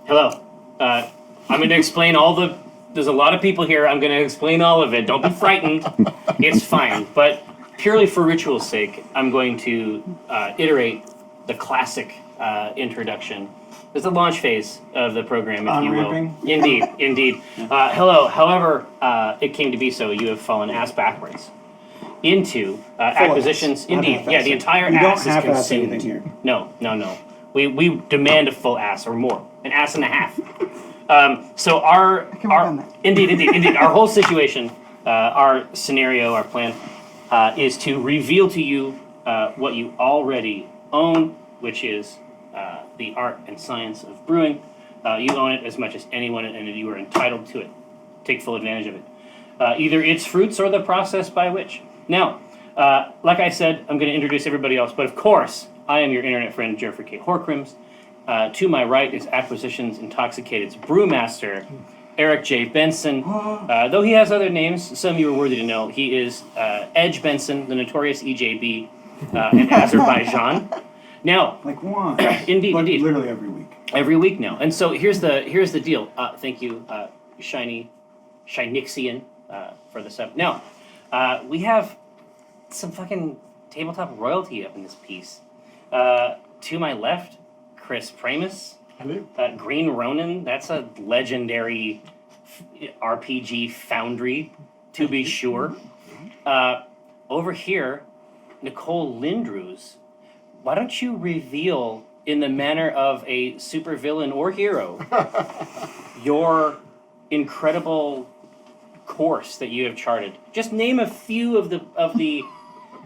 Hello. I'm going to explain all the... There's a lot of people here. I'm going to explain all of it. Don't be frightened. It's fine. But purely for ritual's sake, I'm going to iterate the classic introduction. There's the launch phase of the program, if you will. Indeed, indeed. Hello. However, it came to be so, you have fallen ass backwards into acquisitions. Indeed. Yeah, the entire ass is consumed. Here. No. We demand a full ass or more. An ass and a half. So our indeed, our whole situation, our scenario, our plan, is to reveal to you what you already own, which is the art and science of brewing. You own it as much as anyone, and you are entitled to it. Take full advantage of it. Either its fruits or the process by which. Now, like I said, I'm going to introduce everybody else, but of course, I am your internet friend, Jeffrey K. Horkrims. To my right is Acquisitions Intoxicated's brewmaster, Eric J. Benson. Though he has other names, some of you are worthy to know. He is Edge Benson, the notorious EJB in Azerbaijan. Now, like one, indeed, literally every week. Every week now. And so here's the deal. Thank you, Shynixian, for the sub. Now, we have some fucking tabletop royalty up in this piece. To my left, Chris Pramus. Hello. Green Ronin, that's a legendary RPG foundry, to be sure. Over here, Nicole Lindrews. Why don't you reveal, in the manner of a supervillain or hero, your incredible course that you have charted? Just name a few of the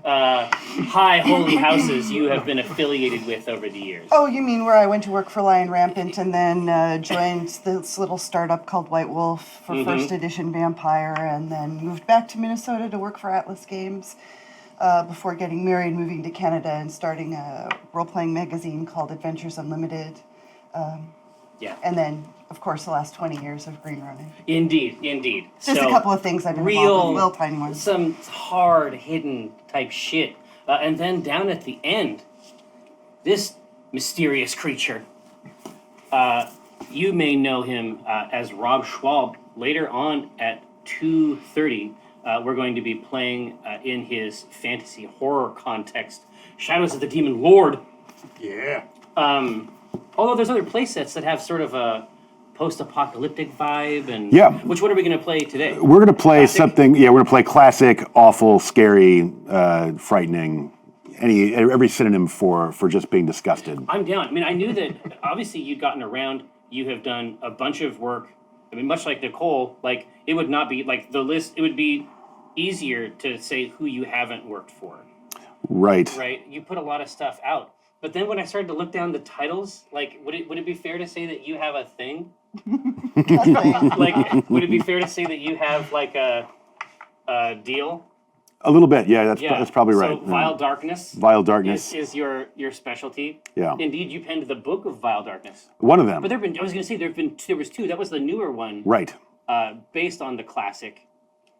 high holy houses you have been affiliated with over the years. Oh, you mean where I went to work for Lion Rampant and then joined this little startup called White Wolf for first edition Vampire, and then moved back to Minnesota to work for Atlas Games before getting married, moving to Canada, and starting a role-playing magazine called Adventures Unlimited. Yeah. And then, of course, the last 20 years of Green Ronin. Indeed. Just a couple of things I've been involved with, little tiny ones. Some hard, hidden type shit. And then down at the end, this mysterious creature. You may know him as Rob Schwab. Later on at 2:30, we're going to be playing in his fantasy horror context, Shadows of the Demon Lord. Yeah. Although there's other play sets that have sort of a post-apocalyptic vibe, and which one are we going to play today? We're going to play something. Yeah, we're going to play classic, awful, scary, frightening. Every synonym for just being disgusted. I'm down. I mean, I knew that obviously you'd gotten around. You have done a bunch of work. I mean, much like Nicole, like it would not be like the list. It would be easier to say who you haven't worked for. Right. Right. You put a lot of stuff out. But then when I started to look down the titles, like, would it be fair to say that you have a thing? Like, would it be fair to say that you have like a deal? A little bit, yeah. That's probably right. So Vile Darkness. Vile Darkness is your specialty. Yeah. Indeed, you penned the book of Vile Darkness. One of them. But I was going to say there was two. That was the newer one. Right. Based on the classic.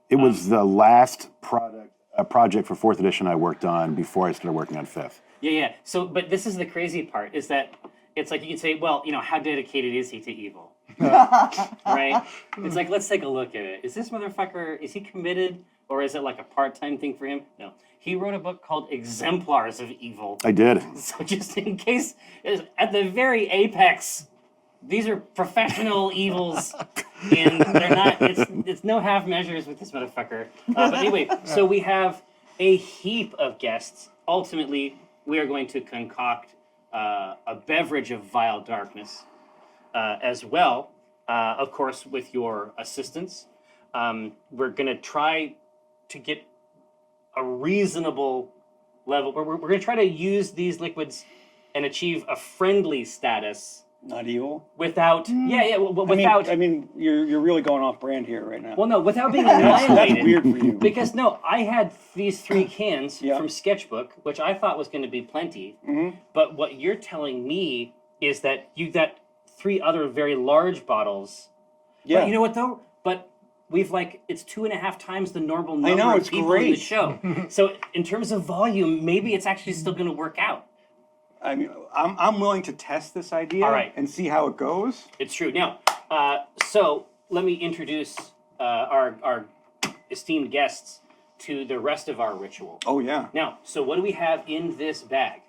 It was the last project for 4th edition I worked on before I started working on 5th. Yeah. So, but this is the crazy part, is that it's like you can say, well, how dedicated is he to evil? Right? It's like, let's take a look at it. Is this motherfucker, is he committed, or is it like a part-time thing for him? No. He wrote a book called Exemplars of Evil. I did. So just in case, at the very apex, these are professional evils, and they're not, it's no half measures with this motherfucker. But anyway, so we have a heap of guests. Ultimately, we are going to concoct a beverage of Vile Darkness as well, of course, with your assistance. We're going to try to get a reasonable level. We're going to try to use these liquids and achieve a friendly status. Not evil? Without, without... I mean, you're really going off brand here right now. Well, no, without being annihilated. That's weird for you. Because, no, I had these 3 cans from Sketchbook, which I thought was going to be plenty. Mm-hmm. But what you're telling me is that you got 3 other very large bottles. Yeah. But you know what, though? But we've it's 2.5 times the normal number of people in the show. So in terms of volume, maybe it's actually still going to work out. I mean, I'm willing to test this idea All right. and see how it goes. It's true. Now, so let me introduce our esteemed guests to the rest of our ritual. Oh yeah. Now, so what do we have in this bag?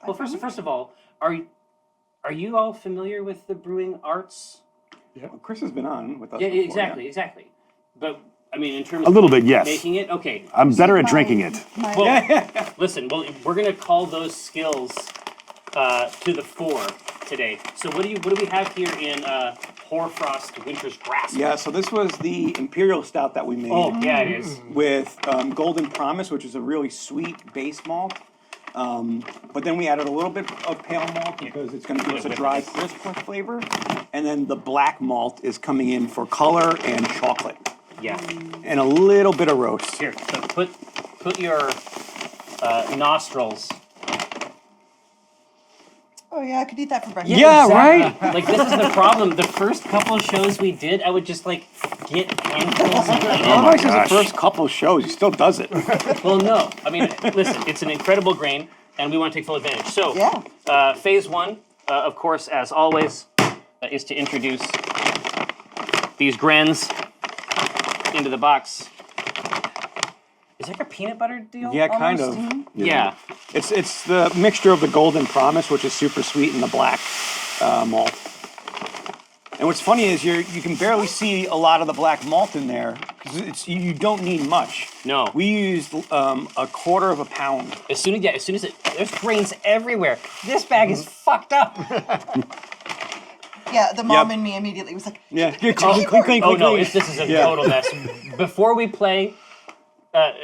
Well, first of all, are you all familiar with the brewing arts? Well, Chris has been on with us. Yeah, before, exactly. But I mean, in terms A little bit, yes. making it, okay. I'm better at My- drinking it. my- Well, listen, we're gonna call those skills to the fore today. So what do we have here in Hoarfrost Winter's Grasp? Yeah. So this was the imperial stout that we made Oh, yeah, it is. with Golden Promise, which is a really sweet base malt. But then we added a little bit of pale malt because it's going to give us a dry, crisp flavor. And then the black malt is coming in for color and chocolate. Yeah. And a little bit of roast. Here, so put your nostrils. Oh yeah, I could eat that for breakfast. Yeah, exactly. Like this is the problem. The first couple of shows we did, I would just like get handfuls and eat How it. much is the gosh. first couple shows? He still does it. Well, no. I mean, listen, it's an incredible grain, and we want to take full advantage. So, Yeah. phase one, of course, as always, is to introduce these grens into the box. Is it like a peanut butter deal? Yeah, kind almost? of. Yeah. It's the mixture of the Golden Promise, which is super sweet, and the black malt. And what's funny is you can barely see a lot of the black malt in there because you don't need much. No. We used a quarter of a pound. As soon as there's grains everywhere. This bag is fucked up. Yeah, the mom Yep. in me immediately was like, Yeah, clean. Oh no, this is a Yeah. total mess. Before we play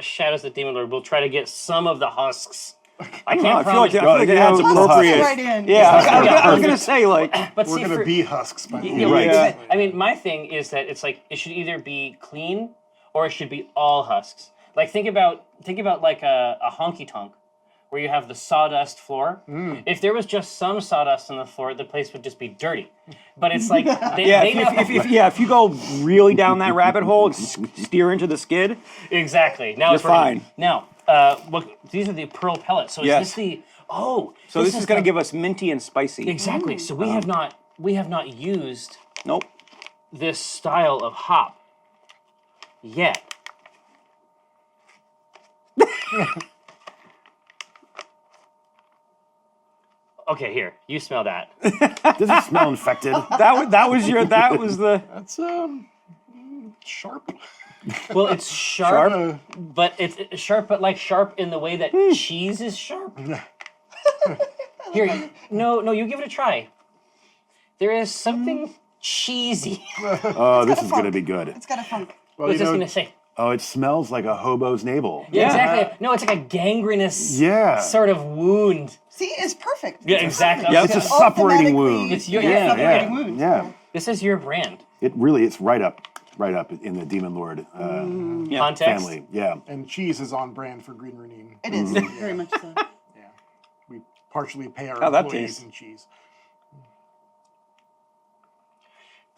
Shadows of the Demon Lord, we'll try to get some of the husks. I No, can't I feel promise. like that's Yeah, appropriate. right in. Yeah, I was Yeah. gonna say like. but We're see, gonna for- be husks by the Yeah, way. Right. Yeah. I mean, my thing is that it's like it should either be clean or it should be all husks. Like think about like a honky tonk where you have the sawdust floor. If there was just some sawdust on the floor, the place would just be dirty. But it's like they know If you go really down that rabbit hole and steer into the skid, exactly. Now You're it's working. fine. Now, look, these are the pearl pellets. So is Yes. this the oh? so this is going to the- give us minty and spicy. exactly. So we have not used Nope. this style of hop yet. Okay, here. You smell that. Does it smell infected? That was the That's sharp. Well, it's sharp, Sharp. but it's sharp, but like sharp in the way that cheese is sharp. Here, no, you give it a try. There is something cheesy. Oh, this got a is going to funk. be good. It's got a funk. Well, I was you just know, gonna say. Oh, it smells like a hobo's navel. Yeah, exactly. No, it's like a gangrenous Yeah. sort of wound. See, it's perfect. Yeah, exactly. Yep. It's a All separating phonetically- wound. It's your yeah, separating yeah, wounds. yeah. This is your brand. It's right up in the Demon Lord Context. family. Yeah. and cheese is on brand for Green Renine. It is very much so. Yeah, we partially pay our How that employees tastes. in cheese.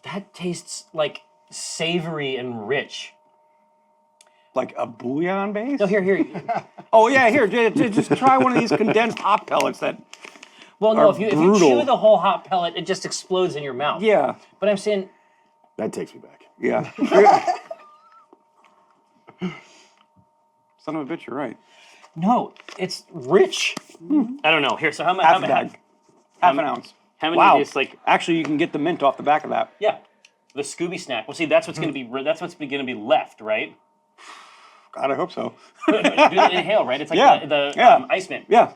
That tastes like savory and rich. like a bouillon base. No, here. Oh yeah, here. Just try one of these condensed hop pellets. That Well, no, Are if you brutal. chew the whole hot pellet, it just explodes in your mouth. yeah, But I'm saying, That takes me back. yeah. Son of a bitch, you're right. no, it's rich. I don't know. Here, so how Half a many? bag, half an ounce. How many Wow. of these, like, Actually, you can get the mint off the back of that. yeah, the Scooby snack. Well, see, that's what's gonna be. That's what's gonna be left, right? God, I hope so. Do the inhale, right? It's like Yeah, the yeah. ice mint. Yeah.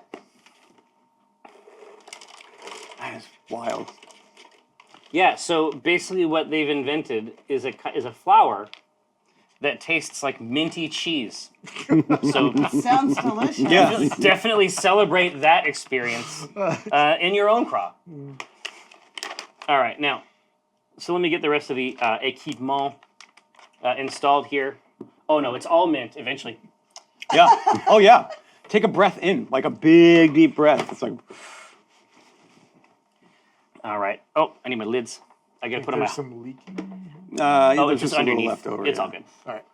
That is wild. Yeah. So basically, what they've invented is a flour that tastes like minty cheese. So Sounds delicious. Yeah. definitely celebrate that experience in your own crop. All right, now, so let me get the rest of the équipement installed here. Oh no, it's all mint eventually. Yeah. Oh yeah. Take a breath in, like a big deep breath. It's like All right. Oh, I need my lids. I gotta put on my. There's some leaking. Oh, there's it's just a little underneath. left over. It's yeah. all good. All right.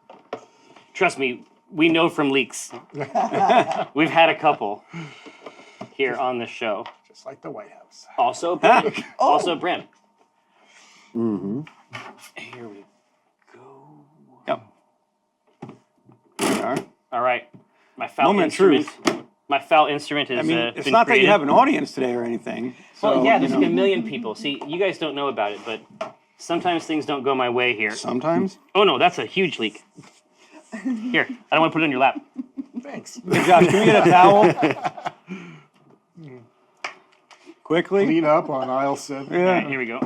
Trust me, we know from leaks. We've had a couple. here on the show. Just like the White House. Also, Brim. Also, Brim. Mm-hmm. Here we go. Yep. There we are. All right. My foul Moment of instrument. truth. My foul instrument is. I mean, it's been not that you created. have an audience today or anything. So, Well, yeah, there's you like know. a million people. See, you guys don't know about it, but sometimes things don't go my way here. Sometimes. Oh no, that's a huge leak. Here, I don't want to put it on your lap. Thanks. Hey, Josh, can we get a towel? Quickly. Clean up on aisle 7. All right, Yeah. here we go.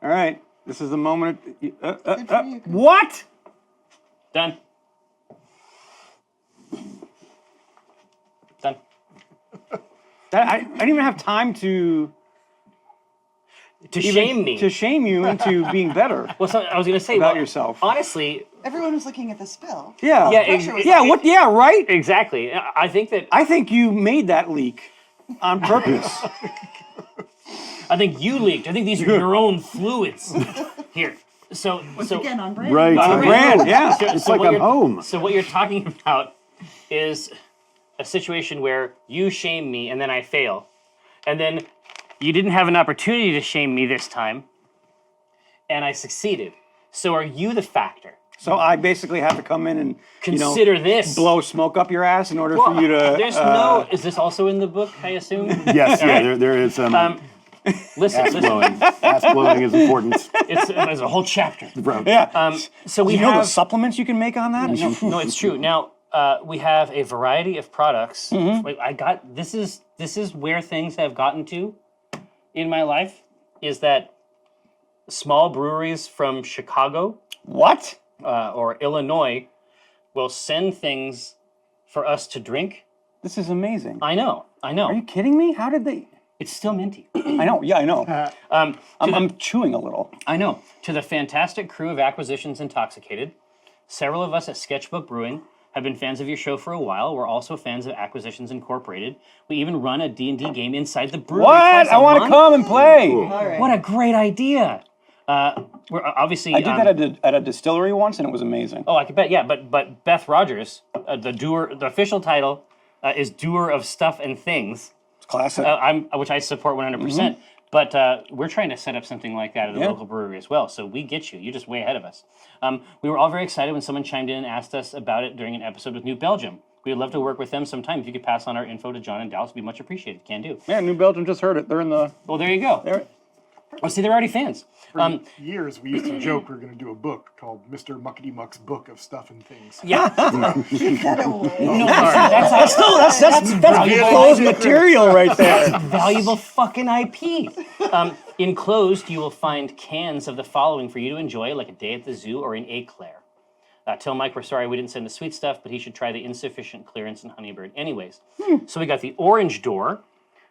All right. This is the moment. Good for you. What? Done. Done. I didn't even have time to Shame me. to shame you into being better. Well, so I was gonna say About well, yourself. Honestly, Everyone was looking at the spill. Yeah. Yeah, Pressure was Yeah. on. What? Yeah. Right. exactly. I think that I think you made that leak on purpose. I think you leaked. I think these are your own fluids. Here. So Again, on brand. Right. On brand. Yeah. It's like what I'm you're- home. So what you're talking about is a situation where you shame me and then I fail. And then you didn't have an opportunity to shame me this time and I succeeded. So are you the factor? So I basically have to come in and Consider this. blow smoke up your ass in order for you to. There's no. Is this also in the book? I assume. Yes, yeah, there is some Listen. ass blowing. Ass blowing is important. There's a whole chapter. Yeah. So we you know the have. supplements you can make on that? No, it's true. Now we have a variety of products. Mm-hmm. Like I got. This is where things have gotten to in my life. Is that small breweries from Chicago What? or Illinois will send things for us to drink. This is amazing. I know. Are you kidding me? How did they? It's still minty. I know. Yeah, I know. I'm chewing a little. I know. To the fantastic crew of Acquisitions Intoxicated, several of us at Sketchbook Brewing have been fans of your show for a while. We're also fans of Acquisitions Incorporated. We even run a D&D game inside the brewery. What? twice a I want to month. come and play. All right. What a great idea. We're obviously. I did that at a distillery once, and it was amazing. Oh, I could bet. Yeah, but Beth Rogers, the official title is Doer of Stuff and Things. It's classic. Which I support 100%. But we're trying to set up something like that at a local brewery as well. So we get you. You're just way ahead of us. We were all very excited when someone chimed in and asked us about it during an episode with New Belgium. We would love to work with them sometime. If you could pass on our info to John and Dallas, it'd be much appreciated. Can do. Yeah, New Belgium just heard it. They're in the. Well, there you go. They're, Oh, see, they're already fans. For years, we used to joke we were going to do a book called Mr. Muckety Muck's Book of Stuff and Things. Yeah. that's closed material right there. Valuable fucking IP. Enclosed, you will find cans of the following for you to enjoy, like a day at the zoo or an eclair. Tell Mike we're sorry we didn't send the sweet stuff, but he should try the insufficient clearance and Honeybird. Anyways, so we got the Orange Door,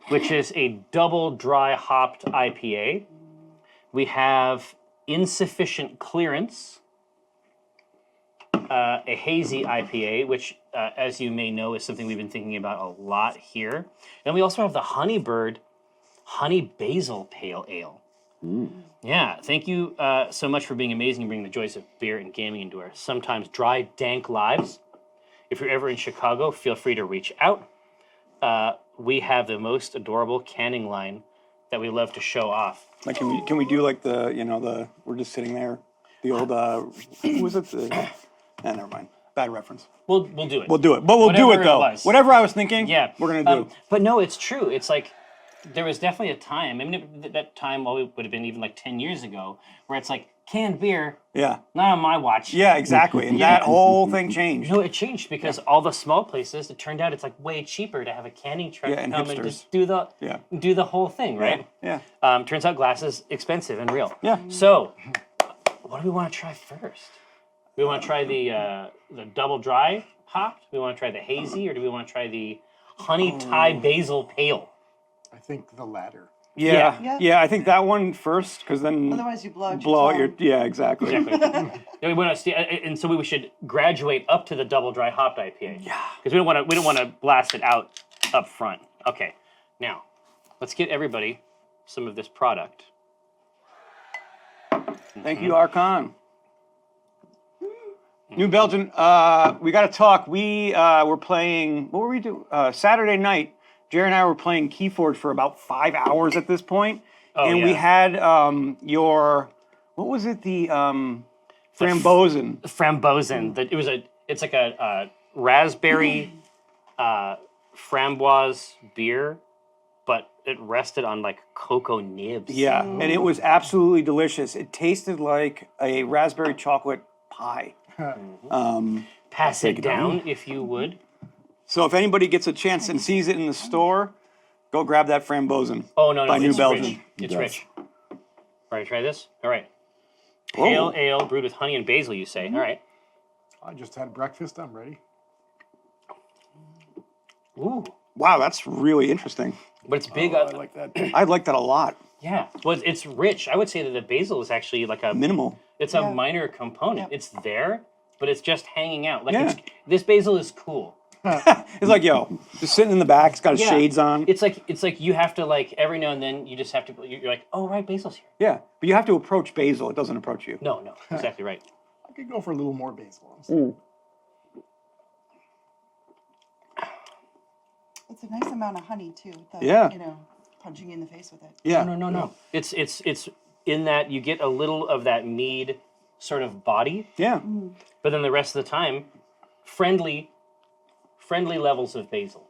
which is a double dry hopped IPA. We have insufficient clearance, a hazy IPA, which, as you may know, is something we've been thinking about a lot here. And we also have the Honeybird Honey Basil Pale Ale. Yeah, thank you so much for being amazing and bringing the joys of beer and gaming into our sometimes dry, dank lives. If you're ever in Chicago, feel free to reach out. We have the most adorable canning line that we love to show off. Like, can we do like the we're just sitting there, the old who was it? Never mind. Bad reference. We'll do it. We'll do it, but we'll do Whatever it it though. was. Whatever I was thinking, Yeah, we're gonna do. But no, it's true. It's like there was definitely a time. I mean, that time would have been even like 10 years ago, where it's like canned beer, Yeah, not on my watch. yeah, exactly. And that whole thing changed. No, it changed because all the small places. It turned out it's like way cheaper to have a canning truck Yeah, and come and hipsters. just do the whole thing, right? Yeah. Turns out glass is expensive and real. Yeah. So, what do we want to try first? We want to try the double dry hopped. We want to try the hazy, or do we want to try the honey Thai basil pale? I think the latter. Yeah. Yeah. Yeah. I think that one first, because then Otherwise, you blow out blow out your your. Yeah, exactly. Yeah, we want to see, and so we should graduate up to the double dry hopped IPA. Yeah. Because we don't want to blast it out up front. Okay. Now, let's get everybody some of this product. Thank you, Archon. New Belgian. We got to talk. We were playing. What were we doing? Saturday night. Jerry and I were playing Keyforge for about 5 hours at this point, and we had your. What was it? The Frambozen. Frambozen. It's like a raspberry framboise beer, but it rested on like cocoa nibs. Yeah, and it was absolutely delicious. It tasted like a raspberry chocolate pie. Pass it down if you would. So if anybody gets a chance and sees it in the store, go grab that Frambozen. Oh no, by New it's Belgian. rich. It's Yes. rich. All right, try this. All right. Pale ale brewed with honey and basil. You say? All right. I just had breakfast. I'm ready. Ooh, Wow, that's really interesting. but it's big. I like that. I like that a lot. Yeah. Well, it's rich. I would say that the basil is actually like a Minimal. It's a minor component. Yeah. It's there, but it's just hanging out. Like Yeah. this basil is cool. It's like, yo, just sitting in the back. It's got his Yeah. shades on. It's like you have to like every now and then you just have to. You're like, oh right, basil's here. Yeah, but you have to approach basil. It doesn't approach you. No, exactly right. I could go for a little more basil. It's a nice amount of honey too. Without, Yeah. punching you in the face with it. Yeah. No. It's in that you get a little of that mead sort of body, Yeah. but then the rest of the time, friendly levels of basil.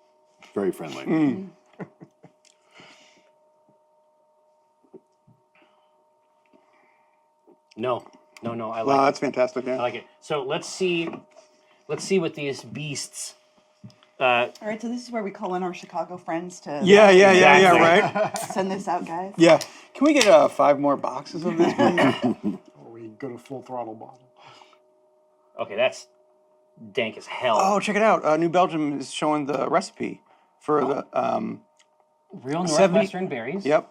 Very friendly. No. I like Wow, it. that's fantastic. I Yeah. like it. So let's see what these beasts. All right, so this is where we call in our Chicago friends to Yeah, Exactly. right? send this out, guys. Yeah. Can we get 5 more boxes of this? Or we go to full throttle bottle. Okay, that's dank as hell. Oh, check it out. New Belgium is showing the recipe for the, Real 70 Northwestern berries. yep,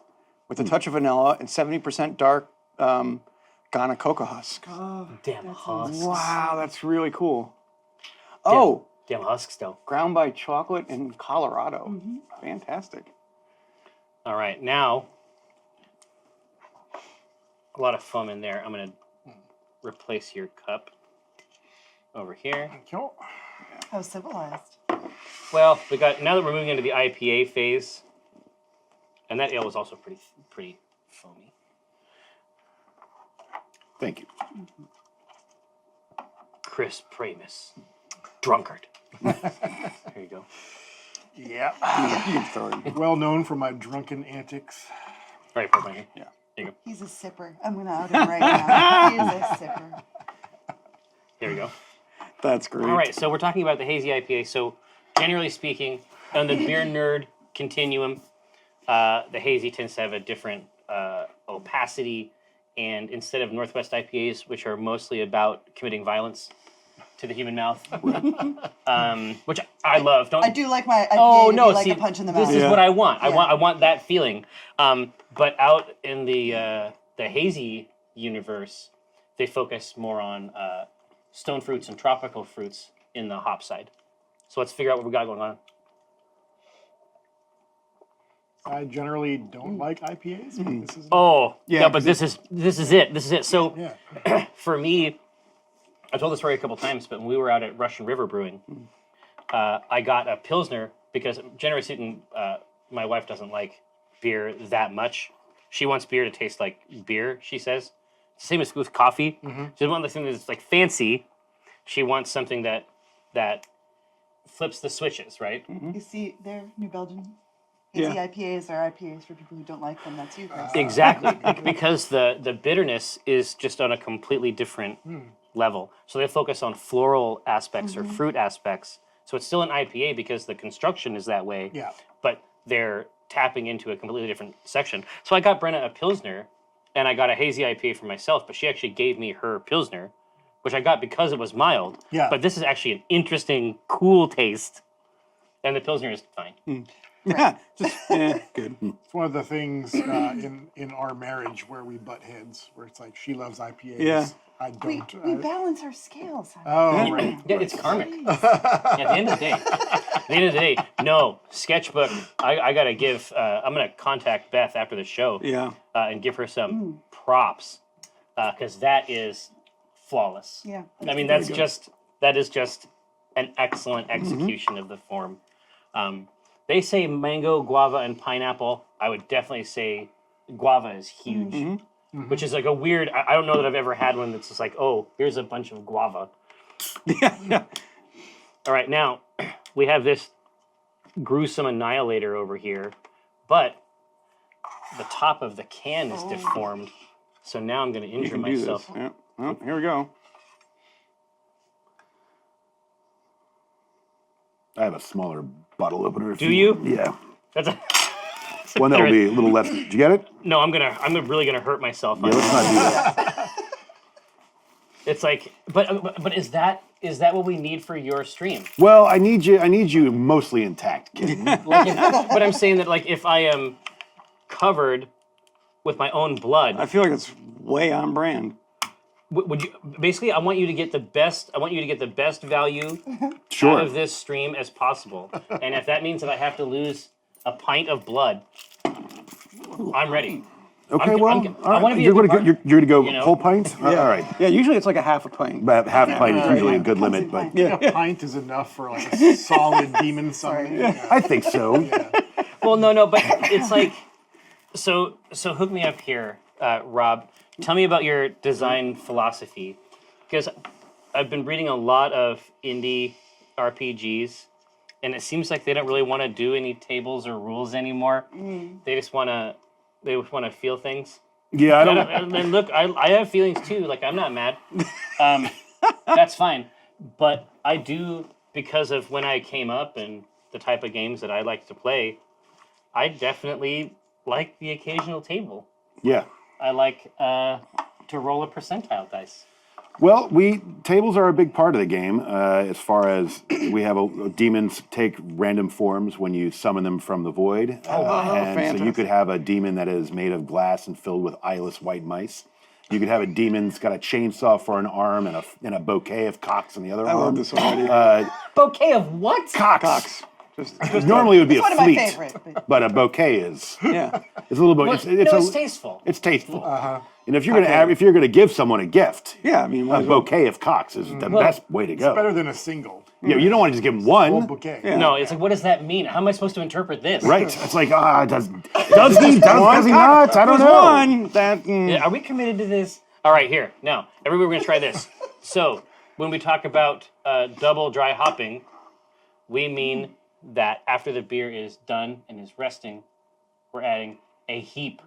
with a touch of vanilla and 70% dark Ghana cocoa husk. Damn husks. Wow, that's really cool. Oh, Damn husks, though. ground by chocolate in Colorado. Fantastic. All right, now a lot of foam in there. I'm gonna replace your cup over here. Cool. How civilized. Well, now that we're moving into the IPA phase, and that ale was also pretty foamy. Thank you. Chris Pramus, drunkard. There you go. Yeah. You can throw it. Well known for my drunken antics. All right, put it right here. Yeah. There you go. He's a sipper. I'm going to out him right now. He is a sipper. There we go. That's great. All right, so we're talking about the Hazy IPA. So, generally speaking, on the beer nerd continuum, the Hazy tends to have a different opacity, and instead of Northwest IPAs, which are mostly about committing violence to the human mouth, which I love. I do like my IPA Oh to no! be like See, a punch in the mouth. this is what I want. I Yeah. want that feeling. But out in the Hazy universe, they focus more on stone fruits and tropical fruits in the hop side. So let's figure out what we got going on. I generally don't like IPAs. But this is Oh Yeah, yeah, but 'cause this is it. So yeah. for me, I told the story a couple times, but when we were out at Russian River Brewing, I got a Pilsner because generally speaking, my wife doesn't like beer that much. She wants beer to taste like beer, she says. Same as with coffee. She doesn't want something that's like fancy. She wants something that flips the switches, right? You see there, New Belgium? Yeah. Hazy IPAs are IPAs for people who don't like them. That's you, Chris. Exactly, because the bitterness is just on a completely different level. So they focus on floral aspects or fruit aspects. So it's still an IPA because the construction is that way. Yeah. But they're tapping into a completely different section. So I got Brenna a Pilsner, and I got a Hazy IPA for myself, but she actually gave me her Pilsner, which I got because it was mild. Yeah. But this is actually an interesting, cool taste. And the Pilsner is fine. Yeah, just good. It's one of the things in our marriage where we butt heads, where it's like she loves IPAs. Yeah. I We don't. balance our scales. Oh, right. Yeah, it's karmic. At the end of the day, no, sketchbook, I got to give, I'm going to contact Beth after the show Yeah. and give her some props because that is flawless. Yeah. I mean, that is just an excellent execution of the form. They say mango, guava, and pineapple. I would definitely say guava is huge, which is like a weird. I don't know that I've ever had one that's just like, oh, here's a bunch of guava. Yeah. All right, now we have this gruesome annihilator over here, but the top of the can is deformed. So now I'm going to You injure can do myself. this. Yeah. Well, here we go. I have a smaller bottle opener. Do you? Yeah. That's a, One that will be a little less. Did you get it? no, I'm really gonna hurt myself. Yeah, let's not do that. It's like, but is that what we need for your stream? Well, I need you mostly intact, kid. But I'm saying that like if I am covered with my own blood, I feel like it's way on brand. would you basically? I want you to get the best. I want you to get the best value Sure. out of this stream as possible. And if that means that I have to lose a pint of blood, I'm ready. Okay, I'm- well, I'm- all I wanna right. be a You're good going to partner, you're going to go you know? whole pint. All right. Yeah, usually it's like a half a pint. About half pint is usually a good limit, but I think a pint is enough for like a solid demon summoning. I think so. Well, no, but it's like, so hook me up here, Rob. Tell me about your design philosophy, because I've been reading a lot of indie RPGs, and it seems like they don't really want to do any tables or rules anymore. They just want to feel things. Yeah, I don't. And look, I have feelings too. Like, I'm not mad. That's fine. But I do, because of when I came up and the type of games that I like to play, I definitely like the occasional table. Yeah. I like to roll a percentile dice. Well, tables are a big part of the game. As far as we have demons take random forms when you summon them from the void, and so you fantastic. could have a demon that is made of glass and filled with eyeless white mice. You could have a demon that's got a chainsaw for an arm and a bouquet of cocks on the other I arm. love this already. Bouquet of what? Cocks. Just Normally it would be It's a one of my fleet, favorite. but a bouquet is. yeah. It's a little bit. Well, it's tasteful. It's tasteful. And if you're gonna give someone a gift, Yeah, I mean, a bouquet of cocks is the best way to go. Better than a single. Yeah, you don't want to just give them Whole one. bouquet. No, it's like, what does that mean? How am I supposed to interpret this? Right. It's like, does he not? I don't There's know. one that. Yeah, are we committed to this? All right, here. Now, everybody, we're going to try this. So, when we talk about double dry hopping, we mean that after the beer is done and is resting, we're adding a heap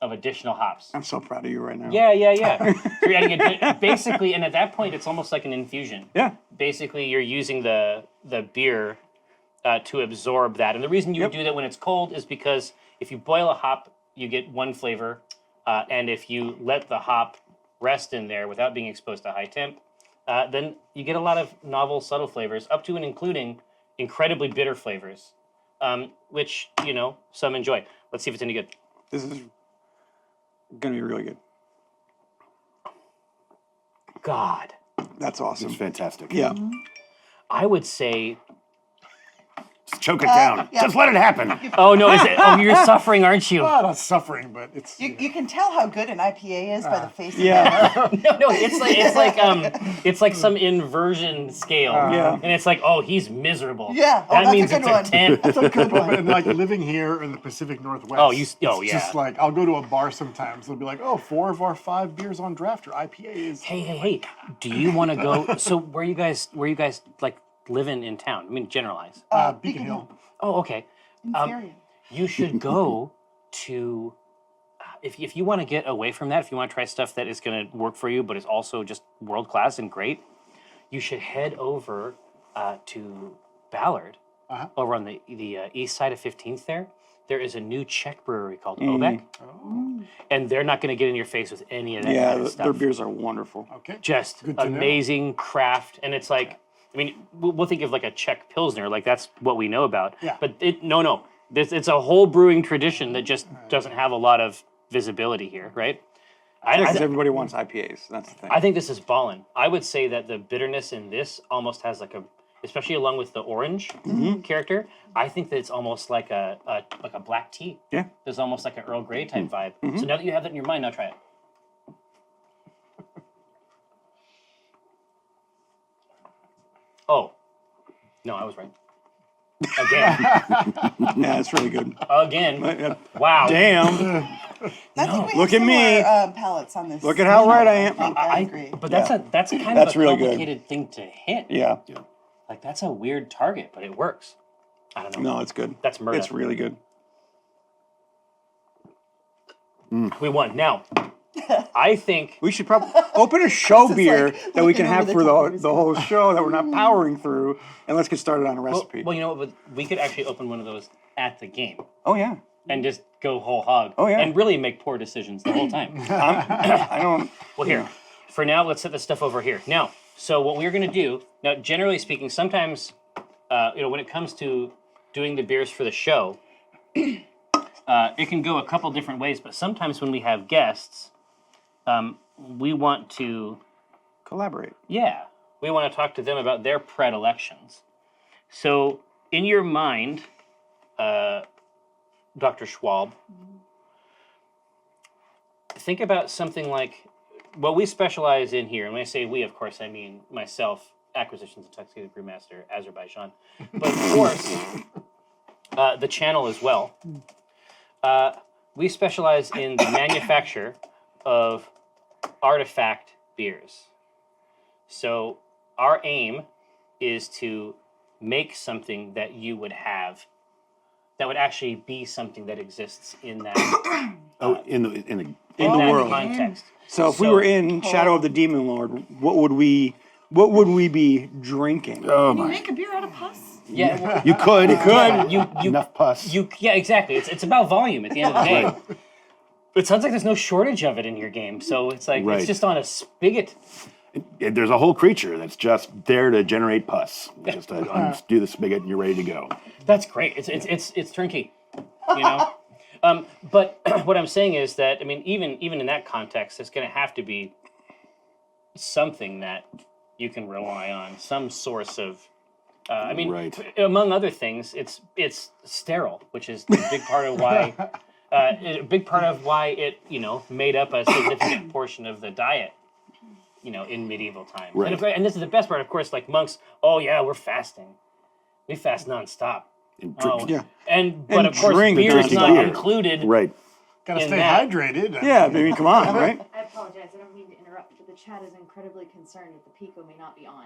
of additional hops. I'm so proud of you right now. Yeah. So you're adding basically, and at that point, it's almost like an infusion. Yeah. Basically, you're using the beer to absorb that. And the reason you would do that when it's cold is because if you boil a hop, you get one flavor. And if you let the hop rest in there without being exposed to high temp, then you get a lot of novel, subtle flavors, up to and including incredibly bitter flavors, which, some enjoy. Let's see if it's any good. This is going to be really good. God, That's awesome. It's fantastic. Yeah. I would say... Just choke it down. yeah. Just let it happen. Oh, no, is it? Oh, you're suffering, aren't you? Well, not suffering, but it's. You can tell how good an IPA is by the face Yeah. of it. No, it's like some inversion scale. Yeah. And it's like, oh, he's miserable. Yeah. Oh, That that's a means good it's one. a 10. That's a good one. And like living here in the Pacific Northwest. Oh, it's just like I'll go to a bar sometimes. They'll be like, "Oh, 4 of our 5 beers on draft are IPAs." Hey, do you want to go? So where you guys like living in town? I mean, generalize. Beacon Hill. Oh, okay. Inferior. You should go to, if you want to get away from that, if you want to try stuff that is going to work for you, but is also just world class and great, you should head over to Ballard, over on the east side of 15th there. There is a new Czech brewery called Obek, and they're not going to get in your face with any of that Yeah, kind of stuff. their beers are wonderful. Okay. Just Good to know. amazing craft, and it's like, I mean, we'll think of like a Czech Pilsner, like that's what we know about. Yeah. But no, it's a whole brewing tradition that just doesn't have a lot of visibility here, right? Because everybody wants IPAs. That's the thing. I think this is ballin'. I would say that the bitterness in this almost has like especially along with the orange character, I think that it's almost like a black tea. Yeah. There's almost like an Earl Grey type vibe. So now that you have that in your mind, now try it. Oh, no, I was right. Again. Yeah, it's really good. Again. Wow. Damn. I think we Look have at me. similar, palettes on this. Look at how right I am. I agree. But that's that's kind That's of a really good. complicated thing to hit. Yeah. Like that's a weird target, but it works. I don't know. No, it's good. That's murder. It's really good. We won. Now, I think We should probably open a show is beer like that we can looking have over for the top of the, his the whole show that we're not powering through, and let's get started on a recipe. well, you know what? We could actually open one of those at the game Oh yeah. and just go whole hog. Oh, yeah. And really make poor decisions the whole time. I don't. Well, here. For now, let's set this stuff over here. Now, so what we're going to do, now, generally speaking, sometimes, when it comes to doing the beers for the show, it can go a couple different ways, but sometimes when we have guests, we want to, Collaborate. we want to talk to them about their predilections. So, in your mind, Dr. Schwab, think about something like what we specialize in here. And when I say we, of course, I mean myself, Acquisitions Intoxicated Brewmaster, Azerbaijan. But of course, the channel as well. We specialize in the manufacture of artifact beers. So our aim is to make something that you would have that would actually be something that exists in that in the in the that world. context. So if we were in Shadow of the Demon Lord, what would we be drinking? oh Can you my! make a beer out of pus? Yeah, well, You could. you Enough pus. yeah, exactly. It's about volume at the end of the day. It sounds like there's no shortage of it in your game, so it's like Right. it's just on a spigot. There's a whole creature that's just there to generate pus. Just to undo the spigot, and you're ready to go. That's great. It's turnkey, you know. But what I'm saying is that I mean, even in that context, it's going to have to be something that you can rely on, some source of. I mean, Right. among other things, it's sterile, which is a big part of why. A big part of why it made up a significant portion of the diet. In medieval times. Right. And this is the best part, of course, like monks, oh yeah, we're fasting. We fast nonstop. And drink- Yeah. But of course, drink beer is drinking not beer. included. Right. Gotta in stay that. hydrated. Yeah, I mean, come on, right? I apologize. I don't mean to interrupt, but the chat is incredibly concerned that the Pico may not be on.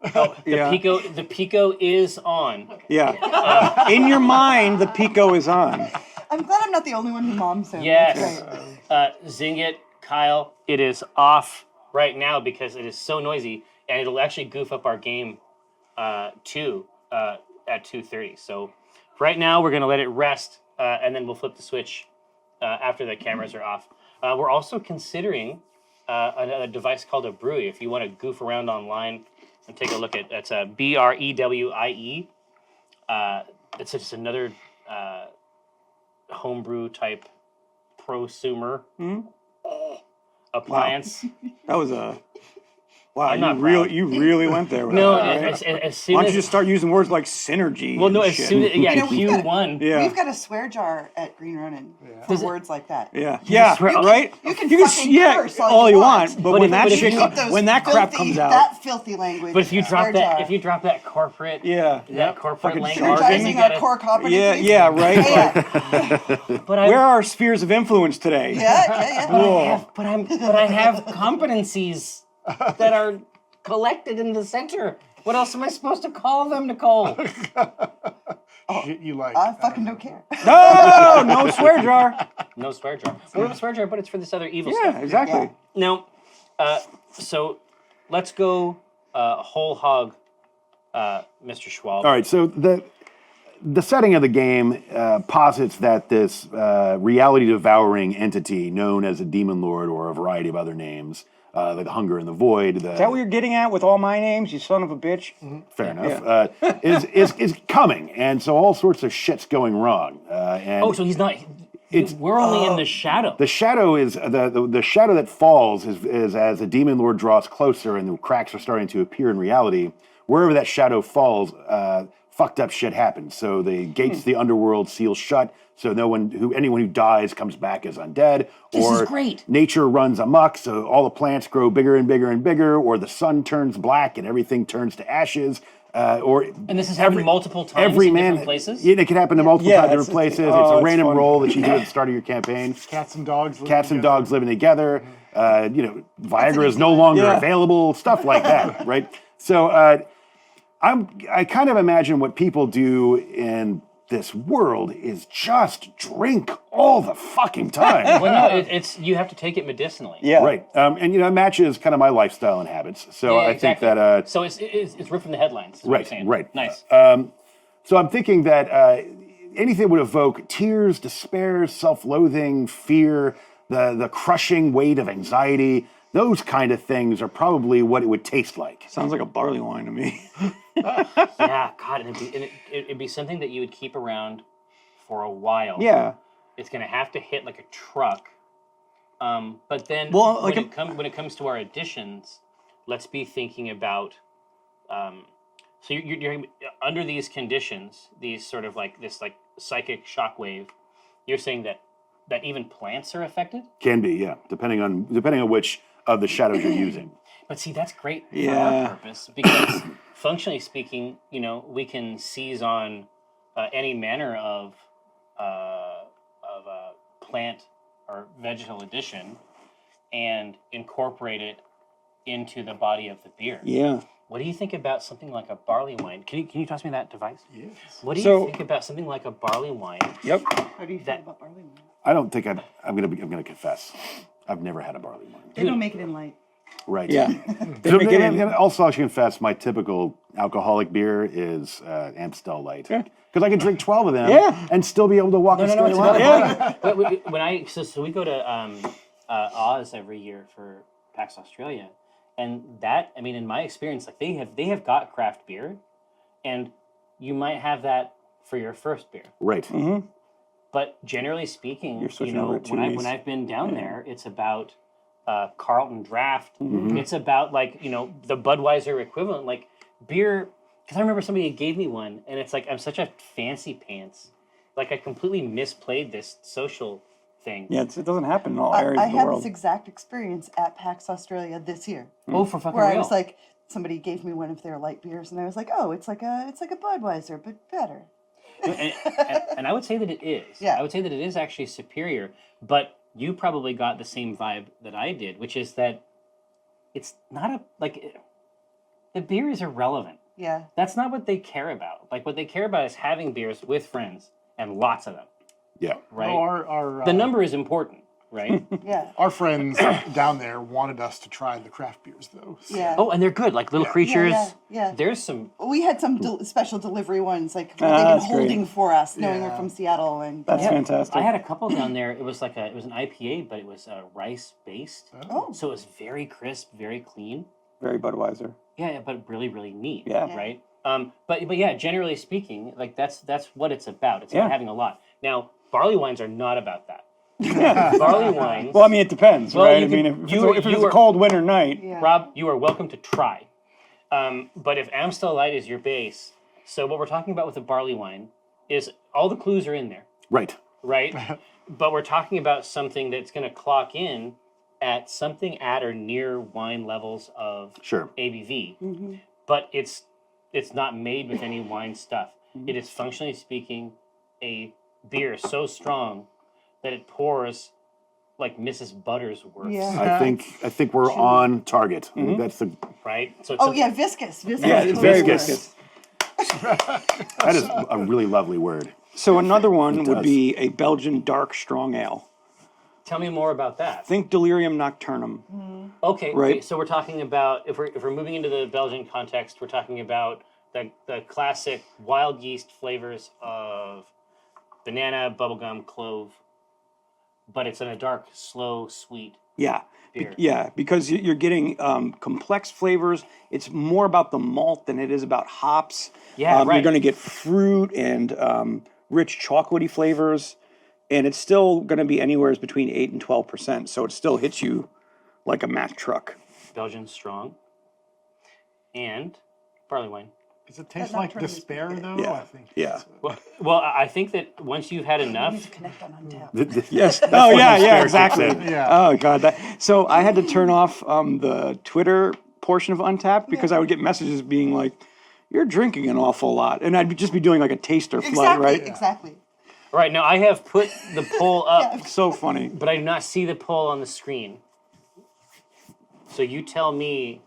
The Pico is on. Yeah. In your mind, the Pico is on. I'm glad I'm not the only one who moms him. Yes. That's great. Zing it, Kyle. It is off right now because it is so noisy, and it'll actually goof up our game too at 2:30. So right now we're gonna let it rest, and then we'll flip the switch after the cameras are off. We're also considering a device called a Brewie. If you want to goof around online and take a look at it's a BREWIE. It's just another homebrew type prosumer appliance. That was a. Wow, I'm not you really went there with No, that, right? as soon Why don't as you just start using words like synergy? well, no, and as shit? soon as You know, we've got- Q1. Yeah. We've got a swear jar at Green Ronin for words like that. Yeah, yeah, swear- right. You can yeah, fucking curse all you want. but But when if- that but if shit, you- Those when that crap filthy- comes out, that filthy language. But if you drop swear that, jar. if you drop that corporate, yeah, that corporate fucking language, jargon. then you Energizing our gotta. core competencies. yeah, right. Yeah, But I, Where are our spheres of influence today? yeah. Whoa. but I have competencies that are collected in the center. What else am I supposed to call them, Nicole? Shit you like. I fucking don't care. No swear jar. No swear jar. We have a swear jar, but it's for this other evil Yeah, stuff. exactly. Now, so let's go whole hog, Mr. Schwab. All right. So the setting of the game posits that this reality-devouring entity known as a demon lord or a variety of other names, like the hunger and the void. Is that what you're getting at with all my names, you son of a bitch? Fair enough. Is coming, and so all sorts of shit's going wrong. And Oh, so he's not. We're only in the shadow. the shadow is the shadow that falls is as the demon lord draws closer and the cracks are starting to appear in reality. Wherever that shadow falls, fucked up shit happens. So the gates to the underworld seal shut, so anyone who dies comes back as undead. This or is great. Nature runs amok, so all the plants grow bigger and bigger and bigger, or the sun turns black and everything turns to ashes. And this has happened multiple times in different places? Yeah, it can happen in multiple different places. It's a it's random fun. roll that you do at the start of your campaign. Cats and dogs. Cats and dogs living together. Viagra is no longer available. Stuff like that, right? So I kind of imagine what people do in this world is just drink all the fucking time. Well, no, it's you have to take it medicinally. Yeah. Right. And it matches kind of my lifestyle and habits. So Yeah, I exactly. think that so it's ripped from the headlines. Is what I'm saying. right. Nice. So I'm thinking that anything would evoke tears, despair, self-loathing, fear, the crushing weight of anxiety. Those kind of things are probably what it would taste like. Sounds like a barley wine to me. Yeah, God, it'd be something that you would keep around for a while. Yeah. It's gonna have to hit like a truck. But then, Well, like when it comes to our additions, let's be thinking about. So you're under these conditions, these sort of like this like psychic shockwave. You're saying that even plants are affected. Can be, yeah, depending on which of the shadows you're using. But see, that's great for Yeah. our purpose because, functionally speaking, we can seize on any manner of plant or vegetal addition and incorporate it into the body of the beer. Yeah. What do you think about something like a barley wine? Can you toss me that device? Yes. What do you So- think about something like a barley wine? Yep. How do you feel about barley wine? I don't think I'm gonna confess. I've never had a barley wine. They don't make it in light. Right. Yeah. So, make it in- and also, I should confess, my typical alcoholic beer is Amstel Light. Because I can drink 12 of them Yeah. and still be able to walk a No, straight it's line. about when we go to Oz every year for PAX Australia, and that, I mean, in my experience, like they have got craft beer, and you might have that for your first beer. Right. Mm-hmm. But generally speaking, You're switching over to when these. I've been down there, it's about Carlton Draft. Mm-hmm. It's about the Budweiser equivalent, like beer. Because I remember somebody gave me one, and it's like I'm such a fancy pants, like I completely misplayed this social thing. Yeah, it doesn't happen in all I areas of the had world. this exact experience at PAX Australia this year, Oh, for fucking where real. I was like, somebody gave me one of their light beers, and I was like, oh, it's like a Budweiser, but better. and I would say that it is. Yeah. I would say that it is actually superior. But you probably got the same vibe that I did, which is that it's not the beer is irrelevant. Yeah. That's not what they care about. Like what they care about is having beers with friends and lots of them. Yeah. Right. No, our The number is important, right? Yeah. our friends down there wanted us to try the craft beers though. So Yeah. Oh, and they're good, like little Yeah. creatures. Yeah. There's some. We had some special delivery ones, like they've been that's great. holding for us, knowing we're Yeah. from Seattle, and That's fantastic. I had a couple down there. It was an IPA, but it was rice based. Oh. So it was very crisp, very clean. Very Budweiser. Yeah, but really, really neat. Yeah. Right. But yeah, generally speaking, like that's what it's about. It's Yeah. about having a lot. Now, barley wines are not about that. Barley wines. Well, I mean, it depends, Well, right? you I mean, could- if it's a cold winter night, Yeah. Rob, you are welcome to try. But if Amstel Light is your base, so what we're talking about with the barley wine is all the clues are in there, Right. right? But we're talking about something that's going to clock in at something at or near wine levels of Sure. ABV. Mm-hmm. But it's not made with any wine stuff. It is functionally speaking a beer so strong that it pours like Mrs. Buttersworth's, Yeah. I think we're on target. I think that's the right? So it's Oh yeah, viscous. yeah, it's totally very works. viscous. that is a really lovely word. So another one would does. be a Belgian dark strong ale. Tell me more about that. Think Delirium Nocturnum. Okay, Right. okay, so we're talking about if we're moving into the Belgian context, we're talking about the classic wild yeast flavors of banana, bubblegum, clove, but it's in a dark, slow, sweet Yeah. beer. Yeah, because you're getting complex flavors. It's more about the malt than it is about hops. Yeah, right. You're going to get fruit and rich chocolatey flavors, and it's still going to be anywhere between 8 and 12%. So it still hits you like a Mack truck. Belgian strong, and barley wine. Does it taste That like nocturnal is despair pretty though? Yeah. I think. Yeah. Well, I think that once you've had We need enough, to connect on Untapped. Yes. Oh yeah, yeah, despair exactly. kicks in. Yeah. Oh god. So I had to turn off the Twitter portion of Untapped because I would get messages being like, "You're drinking an awful lot," and I'd just be doing like a taster flood, Exactly, right? exactly. right now I have put the poll up, So funny. but I do not see the poll on the screen. So you tell me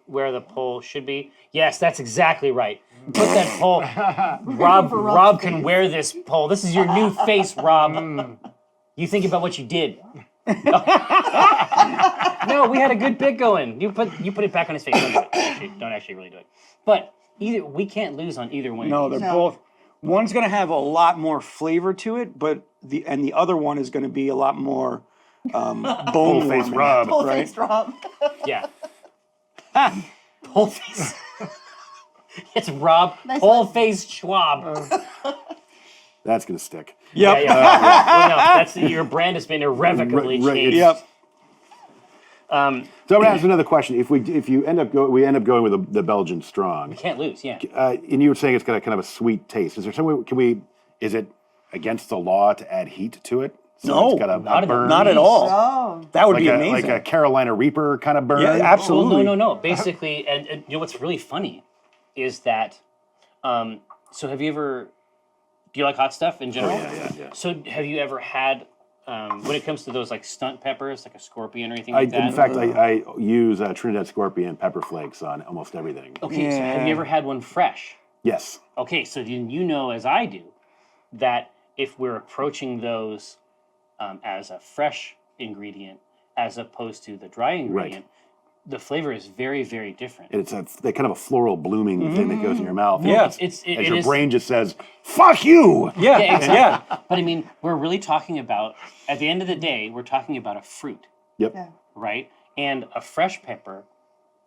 where the poll should be. Yes, that's exactly right. Put that poll. Rob can wear this poll. This is your new face, Rob. You think about what you did. No, we had a good bit going. You put it back on his face. Don't actually really do it. But we can't lose on either one. No, of they're these. both. One's gonna have a lot more flavor to it, but the other one is gonna be a lot more bone Full-face warming, Rob. Full right? face Rob. Yeah. Poll face. It's Rob. Nice Poll one. face Schwab. That's gonna stick. Yep. Yeah. Well, no, that's your brand has been irrevocably Right, changed. Yep. So I'm gonna ask another question. If you end up going with the Belgian strong, Can't lose. Yeah. and you were saying it's got a kind of a sweet taste. Is there some way? Is it against the law to add heat to it? So No, it's got a not in the burn, Not at all. Oh, That would like be a amazing. like a Carolina Reaper kind of burn. Yeah, Well, absolutely. no. Basically, and you know what's really funny is that. So have you ever? Do you like hot stuff in general? yeah. So have you ever had? When it comes to those like stunt peppers, like a scorpion or anything like that? In fact, I use Trinidad Scorpion pepper flakes on almost everything. Okay, so have Yeah. you ever had one fresh? Yes. Okay, so then you know, as I do, that if we're approaching those as a fresh ingredient as opposed to the dry ingredient, the flavor is very, very different. It's a kind of a floral blooming thing that goes in your mouth. Yeah. It As your is- brain just says, "Fuck you." Yeah, Yeah, exactly. yeah. But I mean, we're really talking about, at the end of the day, we're talking about a fruit, Yep. yeah. right? And a fresh pepper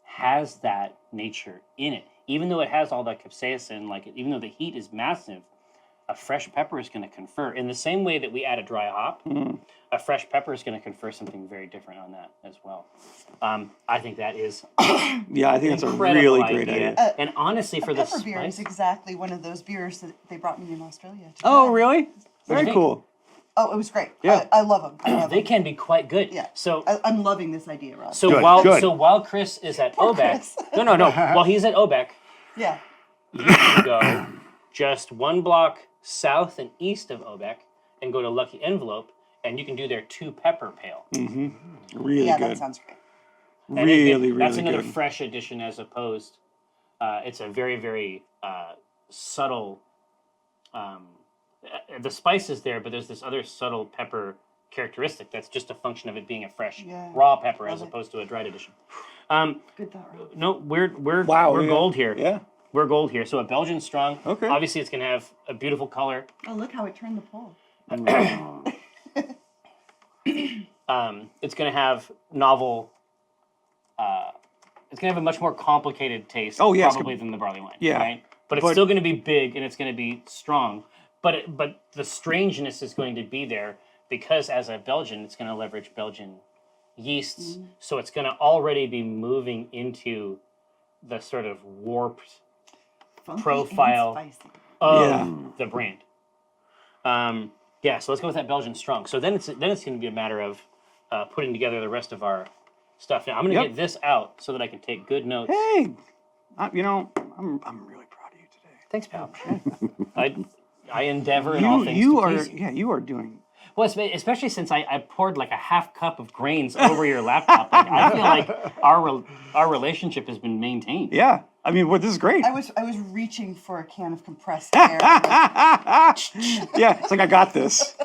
has that nature in it. Even though it has all that capsaicin, even though the heat is massive, a fresh pepper is going to confer. In the same way that we add a dry hop, a fresh pepper is going to confer something very different on that as well. I think that is Yeah, I think that's a incredible really great idea. And honestly, for the Pepper beer is spice, exactly one of those beers that they brought me in Australia. to Oh, try. really? Very think? cool. Oh, it was great. Yeah. I love them. I love they them. can be quite good. Yeah. So I'm loving this idea, Rob. So Good, while good. while Chris is at Obec, Chris. no, while he's at Obec, Yeah. you can go just one block south and east of Obec and go to Lucky Envelope, and you can do their 2 pepper pale. Really Yeah, good. that sounds great. And Really, that's really another good. fresh addition as opposed. It's a very, very subtle. The spice is there, but there's this other subtle pepper characteristic that's just a function of it being a fresh Yeah. raw pepper as Love it. opposed to a dried edition. Good thought, Rob. No, we're Wow. we're yeah. gold here. Yeah. We're gold here. So a Belgian strong. Okay. Obviously, it's gonna have a beautiful color. Oh, look how it turned the poll. It's gonna have novel. It's gonna have a much more complicated taste. Oh, yeah, it's probably than the barley wine. Yeah. Right. But it's But- still gonna be big and it's gonna be strong. But the strangeness is going to be there because as a Belgian, it's gonna leverage Belgian yeasts. So it's gonna already be moving into the sort of warped Funky Profile. and spicy. of the brand. Yeah, so let's go with that Belgian strong. So then it's going to be a matter of putting together the rest of our stuff. Now I'm going to Yep. get this out so that I can take good notes. Hey, I'm really proud of you today. Thanks, pal. I endeavor in all things You to are, please you. yeah, you are doing. Well, especially since I poured like a half cup of grains over your laptop. Like, I feel like our relationship has been maintained. Yeah, I mean, this is great. I was reaching for a can of compressed air. Yeah, it's like I got this.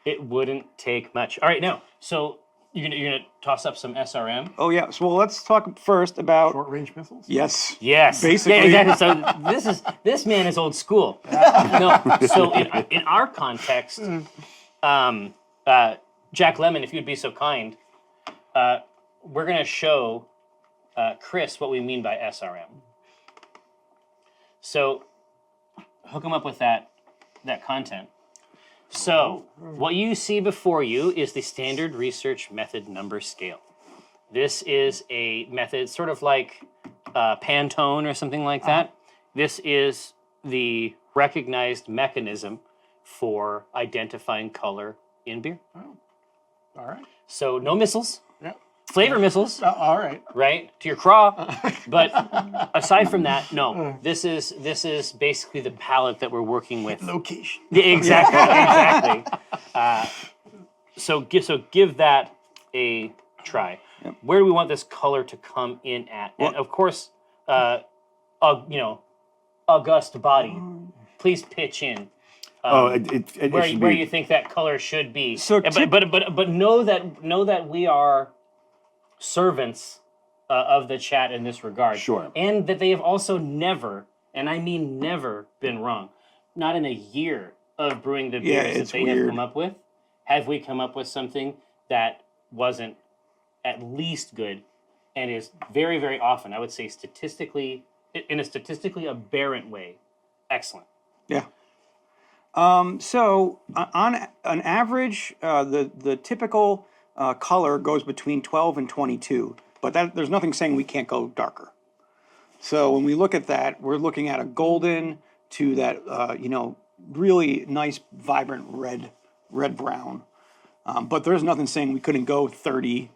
It wouldn't take much. All right, now, so you're gonna toss up some SRM. Oh yeah, so well, let's talk first about. Short range missiles? Yes. Yes. Basically. Yeah, exactly. So this man is old school. No. So in our context, Jack Lemmon, if you'd be so kind, we're going to show Chris what we mean by SRM. So hook him up with that content. So what you see before you is the standard research method number scale. This is a method sort of like Pantone or something like that. This is the recognized mechanism for identifying color in beer. All right. So no missiles, Yeah. flavor missiles, All right. right, to your craw. But aside from that, no. This is basically the palette that we're working with. Location. Yeah, exactly, exactly. So give that a try. Where do we want this color to come in at? And of course, august body, please pitch in. It Where should where be. you think that color should be. So but know that we are servants of the chat in this regard. Sure. And that they have also never, and I mean never, been wrong. Not in a year of brewing the beers that it's they weird. have come up with. Have we come up with something that wasn't at least good and is very, very often, I would say statistically, in a statistically aberrant way, excellent. Yeah. So on an average, the typical color goes between 12 and 22, but there's nothing saying we can't go darker. So when we look at that, we're looking at a golden to that, really nice, vibrant red brown. But there's nothing saying we couldn't go 30,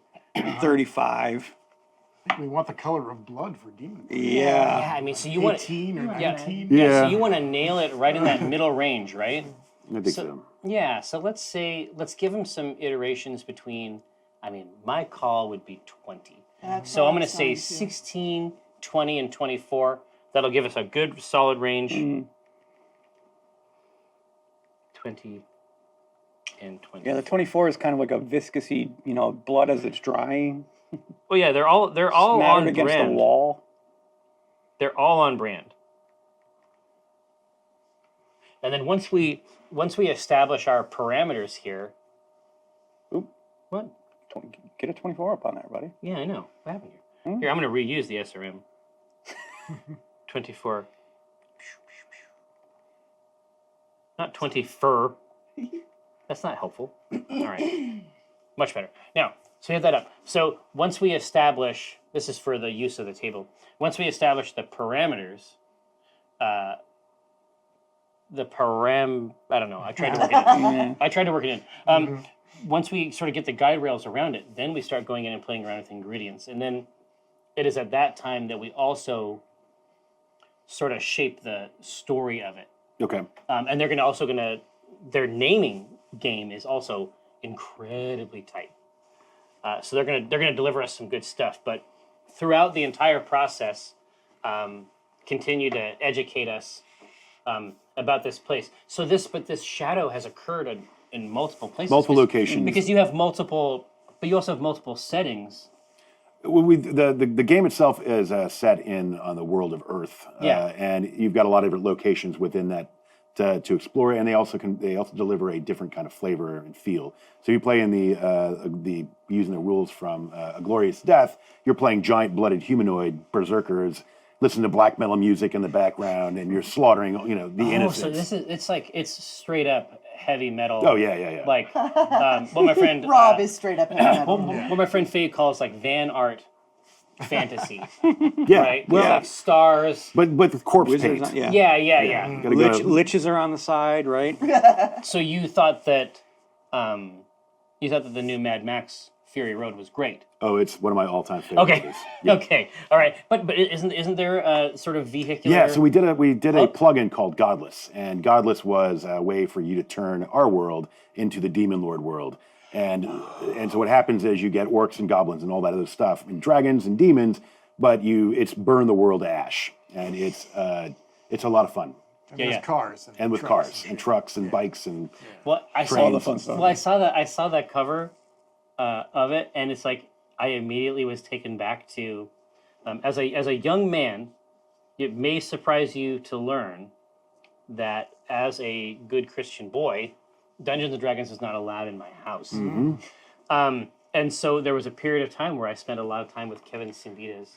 35. We want the color of blood for demon. Yeah. Yeah, I mean, so you want 18 or 19. Yeah, so you want to nail it right in that middle range, right? I think so. Yeah, so let's give them some iterations between, my call would be 20. So I'm going to say 16, 20, and 24. That'll give us a good solid range. 20 and 20. Yeah, the 24 is kind of like a viscousy, blood as it's drying. Oh yeah, they're all Smattered on against brand. the wall. They're all on brand. And then once we establish our parameters here. Oop. What? Get a 24 up on there, buddy. Yeah, I know. What happened here? Here, I'm going to reuse the SRM. 24. Not 20 fur. That's not helpful. All right. Much better. Now, so hit that up. So once we establish, this is for the use of the table. Once we establish the parameters, I don't know. I tried to work it in. Once we sort of get the guide rails around it, then we start going in and playing around with ingredients. And then it is at that time that we also sort of shape the story of it. Okay. And their naming game is also incredibly tight. So they're gonna deliver us some good stuff. But throughout the entire process, continue to educate us about this place. So this shadow has occurred in multiple places. Multiple locations. Because you have multiple, but you also have multiple settings. The game itself is set on the world of Earth, and you've got a lot of different locations within that to explore, and they also deliver a different kind of flavor and feel. So you play in the using the rules from A Glorious Death. You're playing giant blooded humanoid berserkers. Listen to black metal music in the background, and you're slaughtering, the innocents. So it's straight up heavy metal. Oh yeah. Like what my friend Rob is straight up in the middle. what my friend Faye calls like van art fantasy, Yeah, right? well, It's like stars. but with corpse Wizards, paint. Yeah. Gotta go- Liches are on the side, right? So you thought that the new Mad Max Fury Road was great. Oh, it's one of my all-time favorite Okay. movies. Yeah. Okay. All right. But isn't there a sort of vehicular? Yeah, so we did a plugin called Godless, and Godless was a way for you to turn our world into the Demon Lord world. And so what happens is you get orcs and goblins and all that other stuff, and dragons and demons, but it's burn the world to ash, and it's a lot of fun. And there's cars. And with trucks. cars and trucks and bikes and Well, I saw Trains the and fun stuff. Well, I saw that cover of it, and it's like I immediately was taken back to as a young man. It may surprise you to learn that as a good Christian boy, Dungeons and Dragons is not allowed in my house. And so there was a period of time where I spent a lot of time with Kevin Simbita's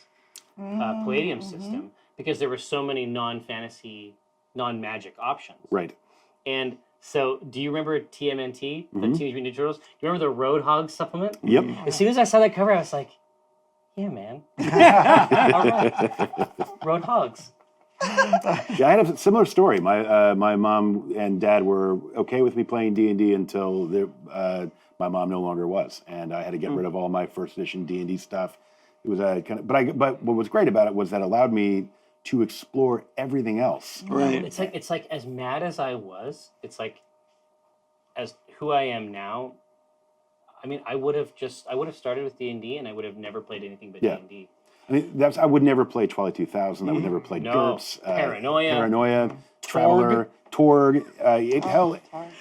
Palladium system because there were so many non-fantasy, non-magic options. right. And so, do you remember TMNT, the Teenage Mutant Ninja Turtles? Do you remember the Roadhog supplement? Yep. As soon as I saw that cover, I was like, Yeah, man. All right. Road hogs. Yeah, I had a similar story. My mom and dad were okay with me playing D&D until my mom no longer was, and I had to get rid of all my first edition D&D stuff. It was but what was great about it was that it allowed me to explore everything else. Right. It's like as mad as I was, it's like as who I am now. I mean, I would have started with D&D and I would have never played anything but Yeah. D&D. I mean, I would never play Twilight 2000. I would never play No. GURPS, Paranoia. Traveler, Torg. Hell,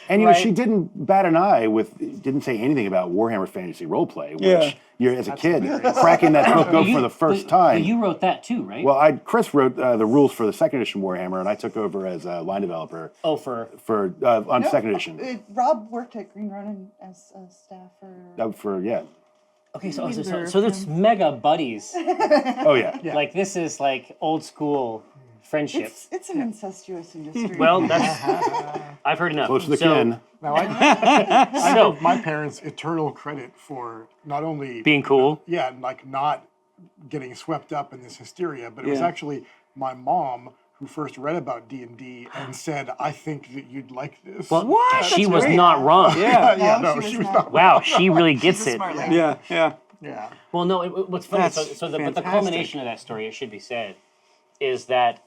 and Right. she didn't bat an eye didn't say anything about Warhammer Fantasy Roleplay, which Yeah. you're as a kid cracking that book open for the first time. But you wrote that too, right? Well, Chris wrote the rules for the second edition Warhammer, and I took over as a line developer on second edition. Rob worked at Green Ronin as a staffer. Okay, so there's mega buddies. Oh yeah. Like this is like old school friendship. It's an incestuous industry. Well, that's I've heard enough. Close to the kin. Now, I So- give my parents eternal credit for not only Being cool. like not getting swept up in this hysteria, but it was Yeah. actually my mom who first read about D&D and said, "I think that you'd like this." Well, What? she That's was great. not wrong. Yeah. No, she was not. not. Wow, she really gets it. Smart lady. Yeah. Yeah. Yeah. Well, no, what's funny, but the fantastic. culmination of that story, it should be said, is that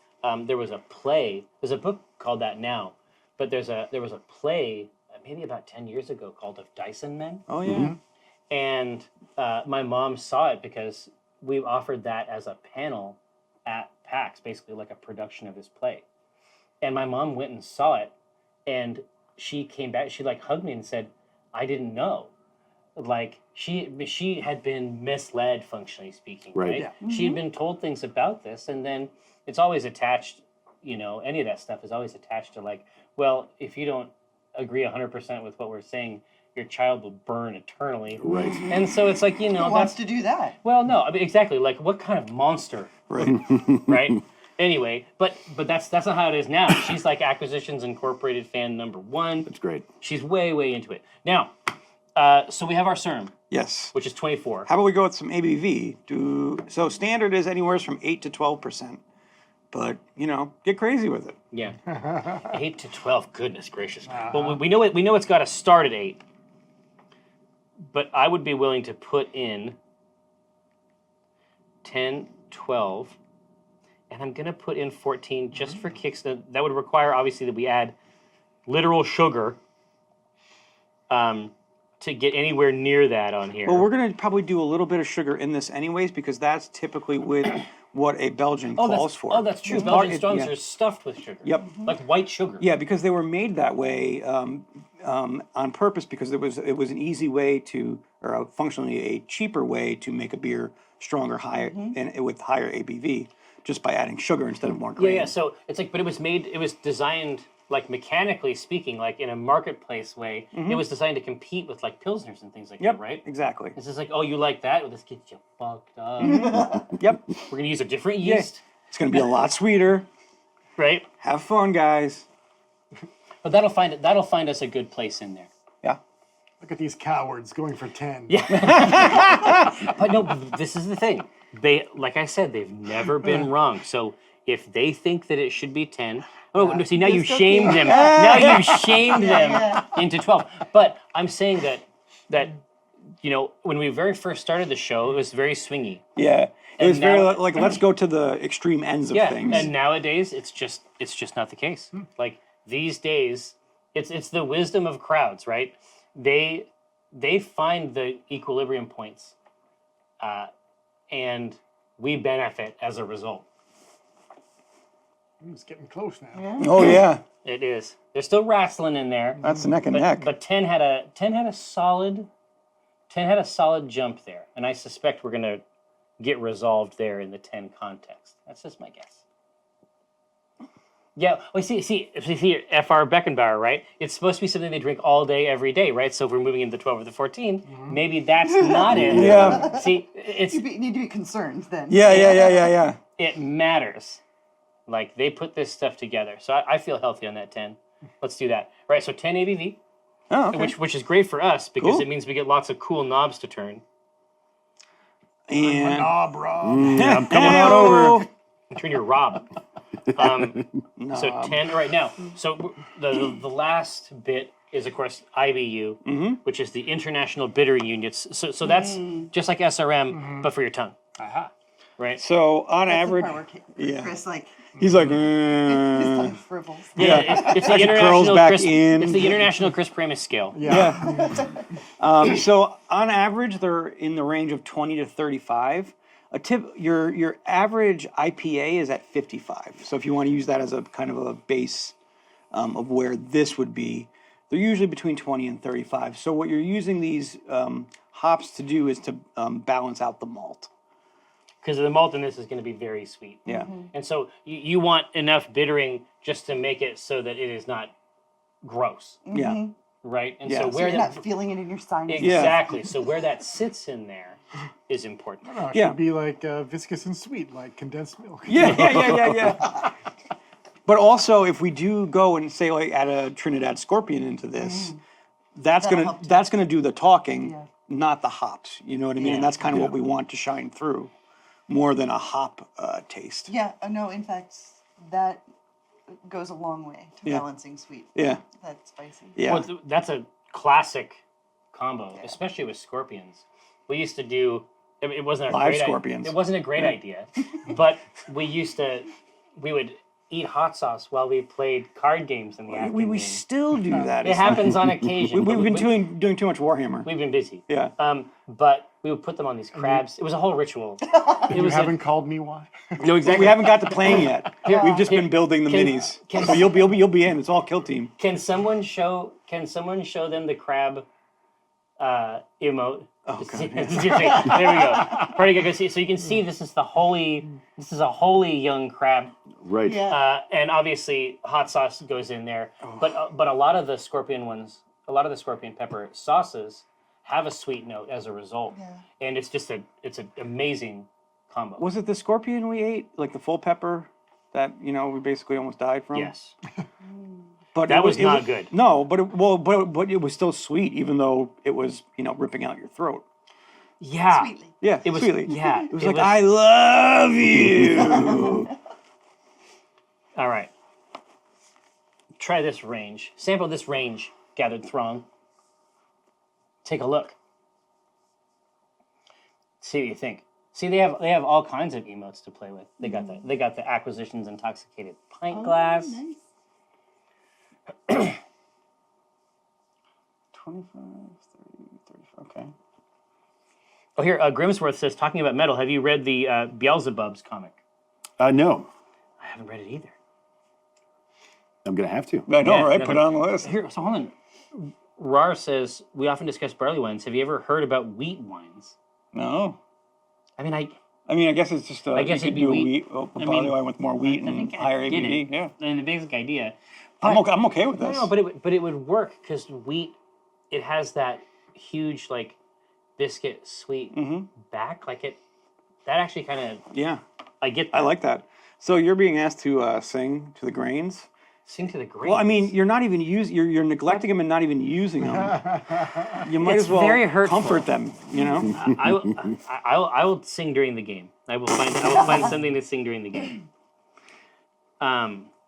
there was a play. There's a book called that now, but there was a play maybe about 10 years ago called Of Dyson Men. Oh yeah. And my mom saw it because we offered that as a panel at PAX, basically like a production of his play. And my mom went and saw it, and she came back. She like hugged me and said, "I didn't know." Like she had been misled, functionally speaking, Right. right? Yeah. She had been told things about this, and then it's always attached. Any of that stuff is always attached to like, well, if you don't agree 100% with what we're saying, your child will burn eternally. Right. And so it's like, Who that's wants to do that? well, no, I mean exactly. Like, what kind of monster, Right. right? Anyway, but that's not how it is now. She's like Acquisitions Incorporated fan #1. It's great. She's way into it now. So we have our CERM, Yes. which is 24. How about we go with some ABV? So standard is anywhere from 8 to 12%, but get crazy with it. Yeah, 8 to 12. Goodness gracious. Well, we know it. We know it's got to start at 8. But I would be willing to put in 10, 12, and I'm gonna put in 14 just for kicks. That would require obviously that we add literal sugar. To get anywhere near that on here. Well, we're gonna probably do a little bit of sugar in this anyways because that's typically with what a Belgian calls for. Oh, that's true. It's Belgian part- Strongs yeah. are stuffed with sugar. Yep. Like white sugar. Yeah, because they were made that way on purpose because it was an easy way or functionally a cheaper way to make a beer stronger, higher, and with higher ABV just by adding sugar instead of more grain. Yeah. So it's like, but it was designed like mechanically speaking, like in a marketplace way. It was designed to compete with like Pilsners and things like Yep. that, right? Exactly. It's just like, oh, you like that? Well, this gets you fucked up. Yep. We're gonna use a different yeast, It's gonna be a lot sweeter. right? Have fun, guys. But that'll find us a good place in there. Yeah. Look at these cowards going for 10. But no, this is the thing. They, like I said, they've never been wrong. So if they think that it should be 10, oh, no, see, now you've It's shamed okay. them. Now you've shamed them into 12. But I'm saying that when we very first started the show, it was very swingy. Yeah. It And was very now- like let's go to the extreme ends of Yeah, things. and nowadays it's just not the case. Like these days, it's the wisdom of crowds, right? They find the equilibrium points, and we benefit as a result. It's getting close now. Oh yeah. It is. There's still wrestling in there, That's neck and neck. but 10 had a solid jump there, and I suspect we're gonna get resolved there in the 10 context. That's just my guess. Yeah, well, see, Fr. Beckenbauer, right? It's supposed to be something they drink all day, every day, right? So if we're moving into the 12 or the 14, maybe that's not it. Yeah. See, You need to be concerned then. Yeah. it matters. Like, they put this stuff together. So I feel healthy on that 10. Let's do that. All right, so 10 ABV, Oh, okay. which is great for us because Cool. it means we get lots of cool knobs to turn. And Yeah, I'm coming on over. Turn your Rob. So 10 right now. So the last bit is, of course, IBU, which is the International Bittering Units. So that's just like SRM, but for your tongue. Aha. Right? so on That's the average, part where yeah. Chris, like, he's like, his tongue frivels. It's the It curls international back Chris, in. It's the International Chris Pramis scale. Yeah. So on average, they're in the range of 20 to 35. Your average IPA is at 55. So if you want to use that as a kind of a base of where this would be, they're usually between 20 and 35. So what you're using these hops to do is to balance out the malt. Because the malt in this is going to be very sweet. Yeah. And so you want enough bittering just to make it so that it is not gross. Yeah. Right? And Yeah. so So where You're that... not feeling it in your sinuses. Exactly. So where that sits in there is important. No, it Yeah. should be like viscous and sweet, like condensed milk. Yeah. But also, if we do go and say like add a Trinidad Scorpion into this, that's That'll gonna help too. that's gonna do the talking, Yeah. not the hops. You know what I mean? And Yeah. that's kind of what we want to shine through, more than a hop taste. Yeah, no, in fact, that goes a long way to Yeah. balancing sweet. Yeah. That's spicy. Yeah. Well, that's a classic combo, especially with scorpions. We used to do... It wasn't a Live great scorpions. It wasn't a great idea, but we would eat hot sauce while we played card games in the afternoon. We still do that. It happens on occasion. We've but been doing too much Warhammer. We've been busy. Yeah. But we would put them on these crabs. It was a whole ritual. It You was haven't called me why? no exactly. We haven't got to playing yet. We've just Here, been building the can- minis. can- So you'll be in. It's all kill team. Can someone show them the crab emote? Oh, God, There we go. Party go see. So you can see this is a holy young crab, Right. Yeah. and obviously hot sauce goes in there. Oh. But a lot of the scorpion scorpion pepper sauces have a sweet note as a result, Yeah. and it's an amazing combo. Was it the scorpion we ate, like the full pepper, that we basically almost died from? Yes. But That it was not good. No, but it was still sweet, even though it was ripping out your throat. Yeah. Sweetly. Yeah, It was sweetly. Yeah. It was like I love you. All right. Try this range. Sample this range, gathered throng. Take a look. See what you think. See, they have all kinds of emotes to play with. They got the Acquisitions Intoxicated pint glass. Nice. 25, 30, 35. Okay. Oh, here, Grimsworth says, talking about metal, have you read the Beelzebub's comic? No, I haven't read it either. I'm gonna have to. I know, Yeah, right? no, Put it on the list. Here, so hold on. Rar says, we often discuss barley wines. Have you ever heard about wheat wines? No. I mean, I guess it's just. I guess you it'd could be do wheat. a I barley mean, wine with more wheat I and think I higher get ABV. it. Yeah. And the basic idea. I'm okay with this. No, but it would work because wheat, it has that huge like biscuit sweet back. Like that actually kind of, Yeah, I get that. I like that. So you're being asked to sing to the grains. Sing to the grains. Well, I mean, you're not even you're neglecting them and not even using them. You might It's as well very hurtful. comfort them. I will sing during the game. I will find something to sing during the game.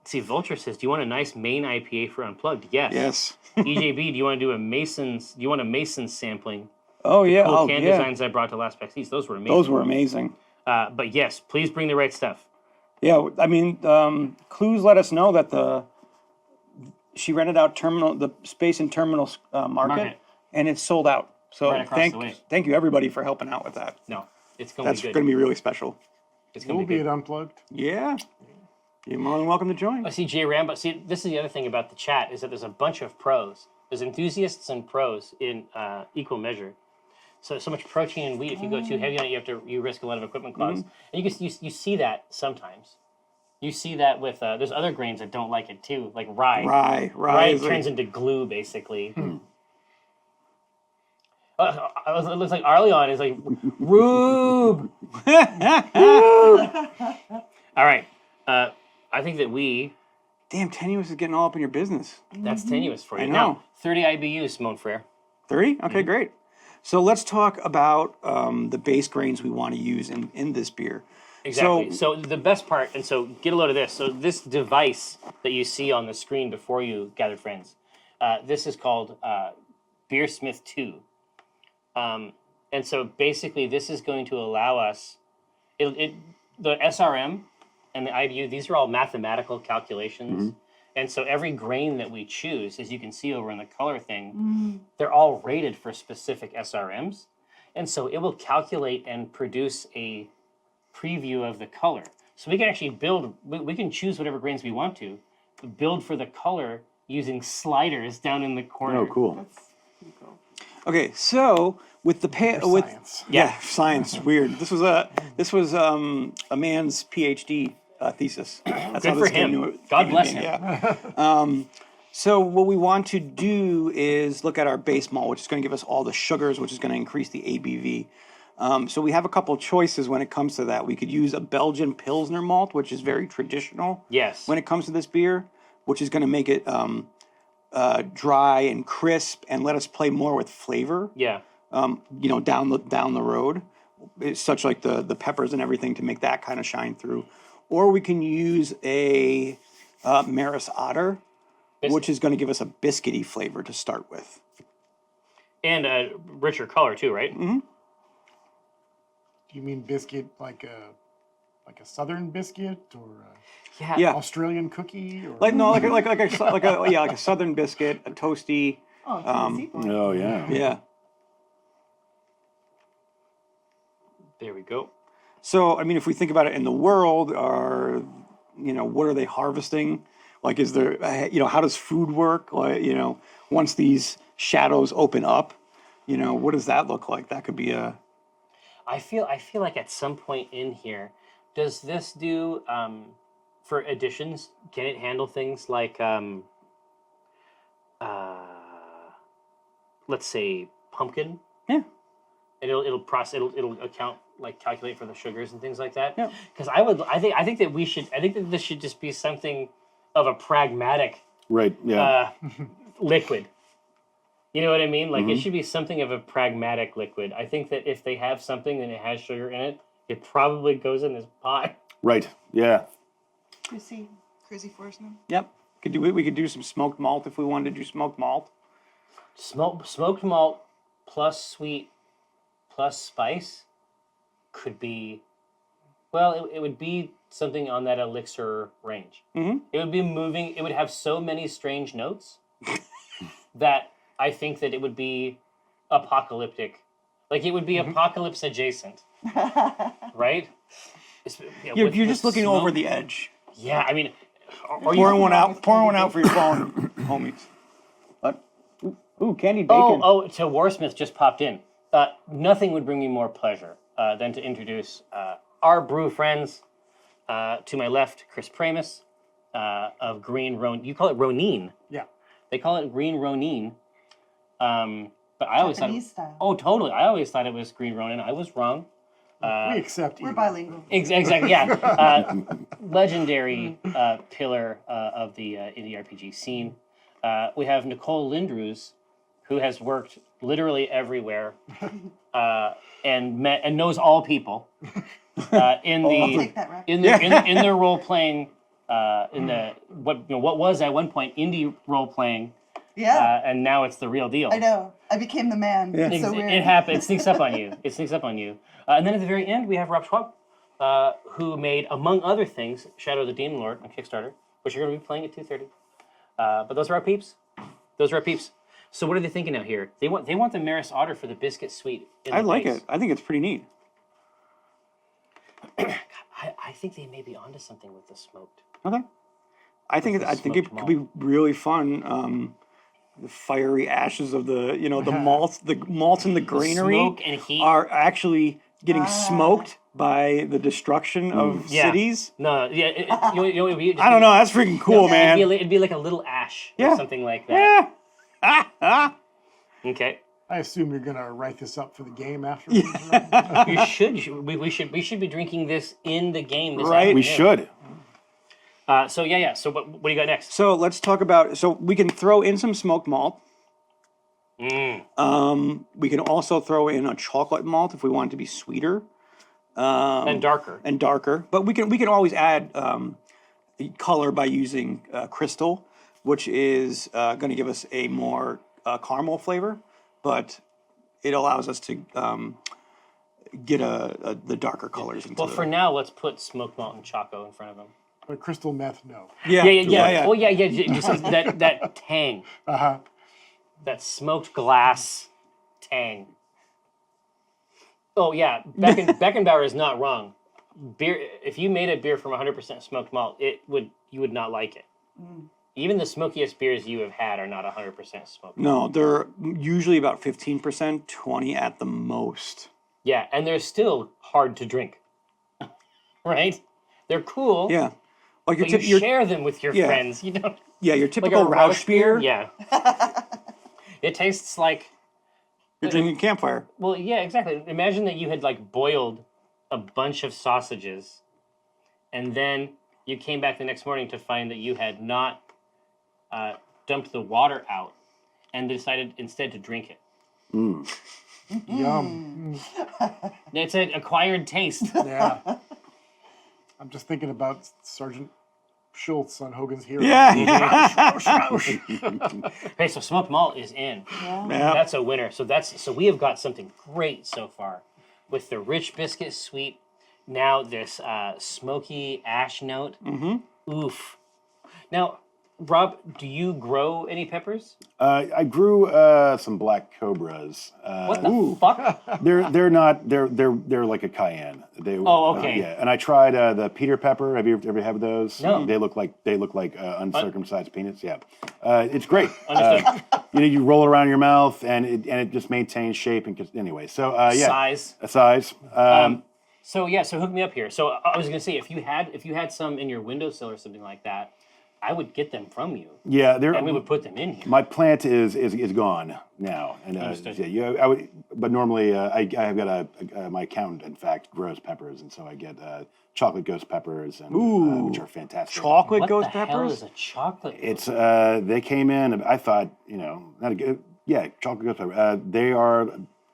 See, Vulture says, "Do you want a nice Maine IPA for Unplugged?" Yes. Yes. EJB, do you want to do a Mason's? Do you want a Mason's sampling? Oh yeah. Cool Oh can yeah. designs I brought to Last Pack East. Those were amazing. Those were amazing. But yes, please bring the right stuff. Yeah, I mean, Clues let us know that she rented out the space in Terminal Market, and it's sold out. So Right across the way. thank you everybody for helping out with that. No, it's going That's to be going good. to be really special. It's going We'll to be be good. at Unplugged. Yeah, you're more than welcome to join. I see Jay Rambo. See, this is the other thing about the chat is that there's a bunch of pros. There's enthusiasts and pros in equal measure. So much protein in wheat. If you go too heavy on it, you risk a lot of equipment costs. And you see that sometimes. You see that with there's other grains that don't like it too, like rye. Rye is turns into glue basically. It looks like Arleon is like Rube. All right. I think that Damn, Tenuous is getting all up in your business. that's tenuous for you. I know. Now, 30 IBUs, Simone Frere. 30? Okay, great. So let's talk about the base grains we want to use in this beer. Exactly. So the best part, and so get a load of this. So this device that you see on the screen before you, gathered friends, this is called Beersmith 2. And so basically this is going to allow us, the SRM and the IBU, these are all mathematical calculations. And so every grain that we choose, as you can see over in the color thing, they're all rated for specific SRMs. And so it will calculate and produce a preview of the color. So we can actually build, we can choose whatever grains we want to, build for the color using sliders down in the corner. Oh, cool. That's pretty cool. Okay, so with the Science. science weird. This was a man's PhD thesis. That's Good how for this came him. to it. God bless him. Yeah. So what we want to do is look at our base malt, which is going to give us all the sugars, which is going to increase the ABV. So we have a couple choices when it comes to that. We could use a Belgian Pilsner malt, which is very traditional. Yes. When it comes to this beer, which is going to make it dry and crisp and let us play more with flavor. Yeah. Down the road, it's such like the peppers and everything to make that kind of shine through. Or we can use a Maris Otter, which is going to give us a biscuity flavor to start with. And a richer color too, right? Mm-hmm. Do you mean biscuit like a southern biscuit or a Yeah, Australian cookie? Or like a southern biscuit, a toasty. Oh, Tennessee boy. Oh, yeah. Yeah. There we go. So I mean, if we think about it in the world, what are they harvesting? Like, is there, how does food work? Like, once these shadows open up, what does that look like? That could be a. I feel like at some point in here, does this do for additions? Can it handle things like let's say pumpkin? Yeah. And it'll process. It'll account calculate for the sugars and things like that. Yeah. Because I think that this should just be something of a pragmatic Right, yeah. liquid. You know what I mean? Like it should be something of a pragmatic liquid. I think that if they have something and it has sugar in it, it probably goes in this pot. Right, yeah. Crazy force now. Yep. We could do some smoked malt if we wanted to do smoked malt. Smoked malt plus sweet plus spice could be, well, it would be something on that elixir range. Mm-hmm. It would be moving. It would have so many strange notes that I think that it would be apocalyptic. Like it would be apocalypse adjacent, right? You're just looking over the edge. Yeah, I mean, Pouring one out for your phone, homies. What? Ooh, candied bacon. To Warsmith just popped in. Nothing would bring me more pleasure than to introduce our brew friends. To my left, Chris Pramus of Green Ronin. You call it Ronin. yeah. They call it Green Ronin. But I always Japanese thought. style. Oh, totally. I always thought it was Green Ronin. I was wrong. We accept We're either. bilingual. Exactly. Yeah. Legendary pillar of the indie RPG scene. We have Nicole Lindrews, who has worked literally everywhere and knows all people in Take that, Rack. in their role playing what was at one point indie role playing, Yeah, and now it's the real deal. I know. I became the man. Yeah. It's so weird. It happens. It sneaks up on you. And then at the very end, we have Rob Schwab, who made, among other things, Shadow of the Demon Lord on Kickstarter, which you're going to be playing at 2:30. But those are our peeps. So what are they thinking out here? They want the Maris Otter for the biscuit sweet. I like it. I think it's pretty neat. I think they may be onto something with the smoked. Okay. I think it could be really fun. The fiery ashes of the malts in the granary smoke and heat. are actually getting smoked by the destruction of cities. No, yeah. I don't know. That's freaking cool, man. It'd be like a little ash or Yeah. something like that. Yeah. Okay. I assume you're gonna write this up for the game afterwards. Right? We should be drinking this in the game this Right. afternoon. We should. So yeah. So what do you got next? So let's talk about. So we can throw in some smoked malt. We can also throw in a chocolate malt if we want it to be sweeter. And darker. And darker. But we can always add color by using crystal, which is going to give us a more caramel flavor, but it allows us to get the darker colors into Well, for now, let's put smoked malt and choco in front of them. But crystal meth, no. Yeah. Oh, yeah. Just that tang. Uh-huh. That smoked glass tang. Oh, yeah. Beckenbauer is not wrong. Beer. If you made a beer from 100% smoked malt, you would not like it. Even the smokiest beers you have had are not 100% smoked. No, they're usually about 15%, 20 at the most. Yeah, and they're still hard to drink. Right? They're cool. Yeah. Like But you share them with your friends. You don't. Yeah, your Like typical a Rausch beer. Yeah. It tastes like. You're drinking campfire. Well, yeah, exactly. Imagine that you had like boiled a bunch of sausages, and then you came back the next morning to find that you had not dumped the water out, and decided instead to drink it. Yum. It's an acquired taste. Yeah. I'm just thinking about Sergeant Schultz on Hogan's Hero. Yeah. Okay, so smoked malt is in. Yeah. That's a winner. So we have got something great so far, with the rich biscuit sweet. Now this smoky ash note. Oof. Now, Rob, do you grow any peppers? I grew some black cobras. What the fuck? They're not. They're like a cayenne. Okay. Yeah, and I tried the Peter pepper. Have you ever had those? No. They look like uncircumcised peanuts. Yeah, it's great. Understood. You roll it around your mouth, and it just maintains shape and anyway. So yeah, Size. size. So hook me up here. So I was gonna say if you had some in your windowsill or something like that, I would get them from you. Yeah, And we would put them in here. My plant is gone now, and Understood. I would. But normally, I have got my accountant, in fact, grows peppers, and so I get chocolate ghost peppers, and which are fantastic. Chocolate What ghost the hell peppers? is a chocolate? It's they came in, and I thought, not a good. Yeah, chocolate ghost pepper.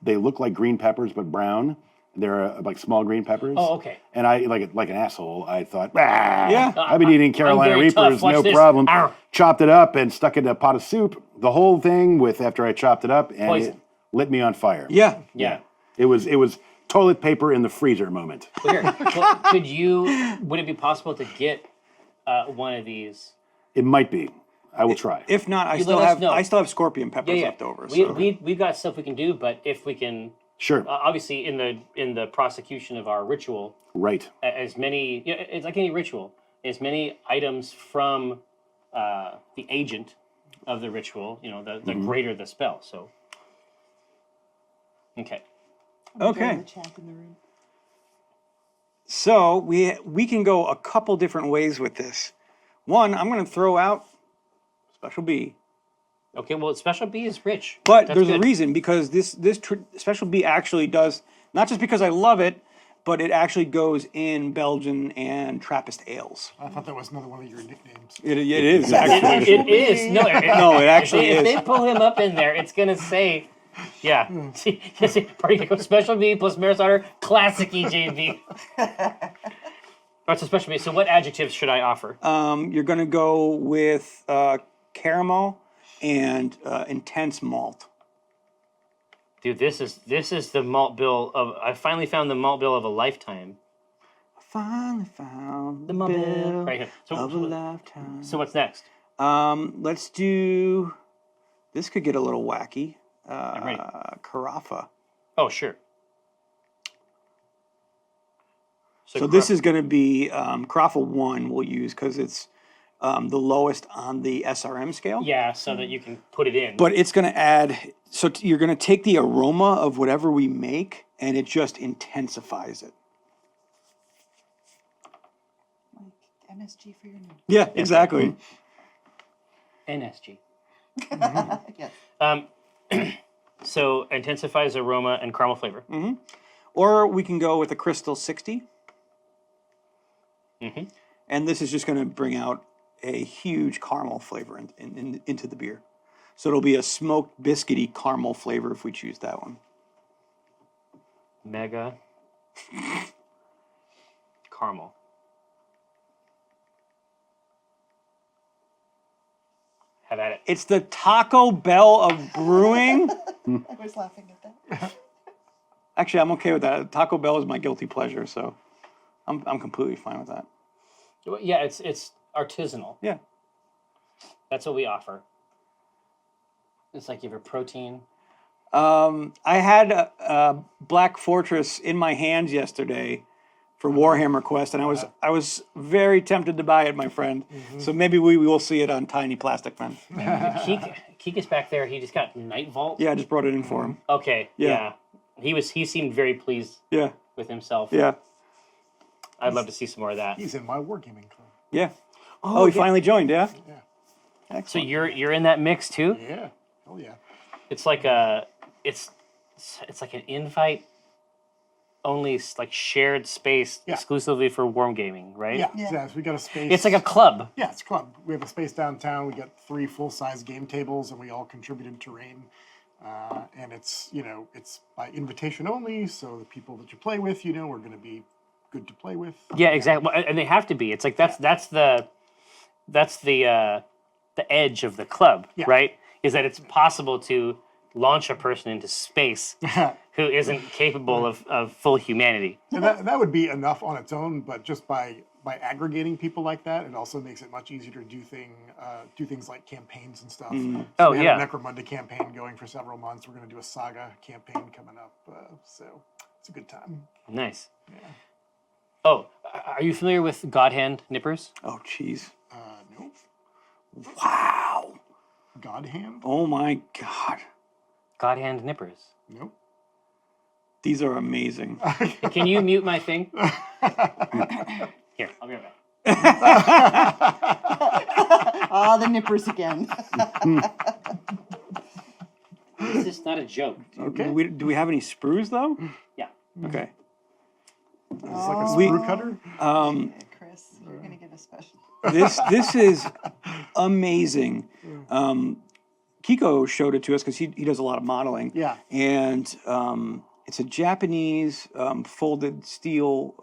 They look like green peppers, but brown. They're like small green peppers. Oh, okay. And I like an asshole. I thought, Yeah. I've been eating Carolina very tough. Reapers, Watch no this. problem. Arr. Chopped it up and stuck it in a pot of soup. The whole thing after I chopped it up, and Poison. it lit me on fire. Yeah. Yeah. It was toilet paper in the freezer moment. Well, here, would it be possible to get one of these? It might be. I will try. If not, I You still let us have know. scorpion peppers left over. We've got stuff we can do, but if we can, Sure. obviously in the prosecution of our ritual, Right. as many, it's like any ritual, as many items from the agent of the ritual, the greater the spell. So, okay. Okay. The chat in the room. So we can go a couple different ways with this. One, I'm going to throw out Special B. Okay, well, Special B is rich. But That's there's a good. reason, because this Special B actually does, not just because I love it, but it actually goes in Belgian and Trappist ales. I thought that was another one of your nicknames. It is actually. It is. No, No, it actually if is. they pull him up in there, it's gonna say, yeah. Party go Special B plus Maris Otter, classic EJB. All right, so Special B. So what adjectives should I offer? You're going to go with caramel and intense malt. Dude, this is the malt bill of. I finally found the malt bill of a lifetime. Finally found the malt bill. bill Right here. of a lifetime. So what's next? Let's do. This could get a little wacky. I'm ready. Carafa. Oh, sure. So this is going to be Carafa 1 we'll use because it's the lowest on the SRM scale. Yeah, so that you can put it in. But it's going to add, so you're going to take the aroma of whatever we make and it just intensifies it. Like MSG for your name. Yeah, exactly. NSG. Yes. So intensifies aroma and caramel flavor. Or we can go with a Crystal 60. Mm-hmm. And this is just going to bring out a huge caramel flavor into the beer. So it'll be a smoked biscuity caramel flavor if we choose that one. Mega caramel. Have at it. It's the Taco Bell of brewing. I was laughing at that. Actually, I'm okay with that. Taco Bell is my guilty pleasure, so I'm completely fine with that. Yeah, it's artisanal. Yeah. That's what we offer. It's like you have a protein. I had a Black Fortress in my hands yesterday for Warhammer Quest, and I was very tempted to buy it, my friend. So maybe we will see it on Tiny Plastic Men. Keek is back there. He just got Night Vault. Yeah, I just brought it in for him. Okay. Yeah. He seemed very pleased Yeah, with himself. yeah, I'd love to see some more of that. He's in my wargaming club. yeah. Oh, he finally joined, yeah? Yeah. So you're in that mix too? Yeah. Hell yeah. It's like it's like an invite only like shared space Yeah. exclusively for warm gaming, right? Yeah. Yeah. So we got a space. It's like a club. Yeah, it's a club. We have a space downtown. We got 3 full-size game tables, and we all contributed terrain. And it's it's by invitation only. So the people that you play with, are going to be good to play with. Yeah, exactly. Well, and they have to be. It's like that's the edge of the club, Yeah. right? Is that it's possible to launch a person into space who isn't capable of full humanity. And that would be enough on its own, but just by aggregating people like that, it also makes it much easier to do things like campaigns and stuff. So Oh, we yeah. have a Necromunda campaign going for several months. We're going to do a Saga campaign coming up, so it's a good time. Nice. Oh, are you familiar with God Hand Nippers? Oh, jeez. Nope. Wow. God Hand? Oh, my God. God Hand Nippers. Nope. These are amazing. Can you mute my thing? Here, I'll be right back. Ah, the nippers again. This is not a joke. Okay. Do we have any sprues, though? Yeah. Okay. Is this like a We- sprue cutter? Yeah, Chris, you're gonna get a special. This is amazing. Kiko showed it to us because he does a lot of modeling. Yeah. And it's a Japanese folded steel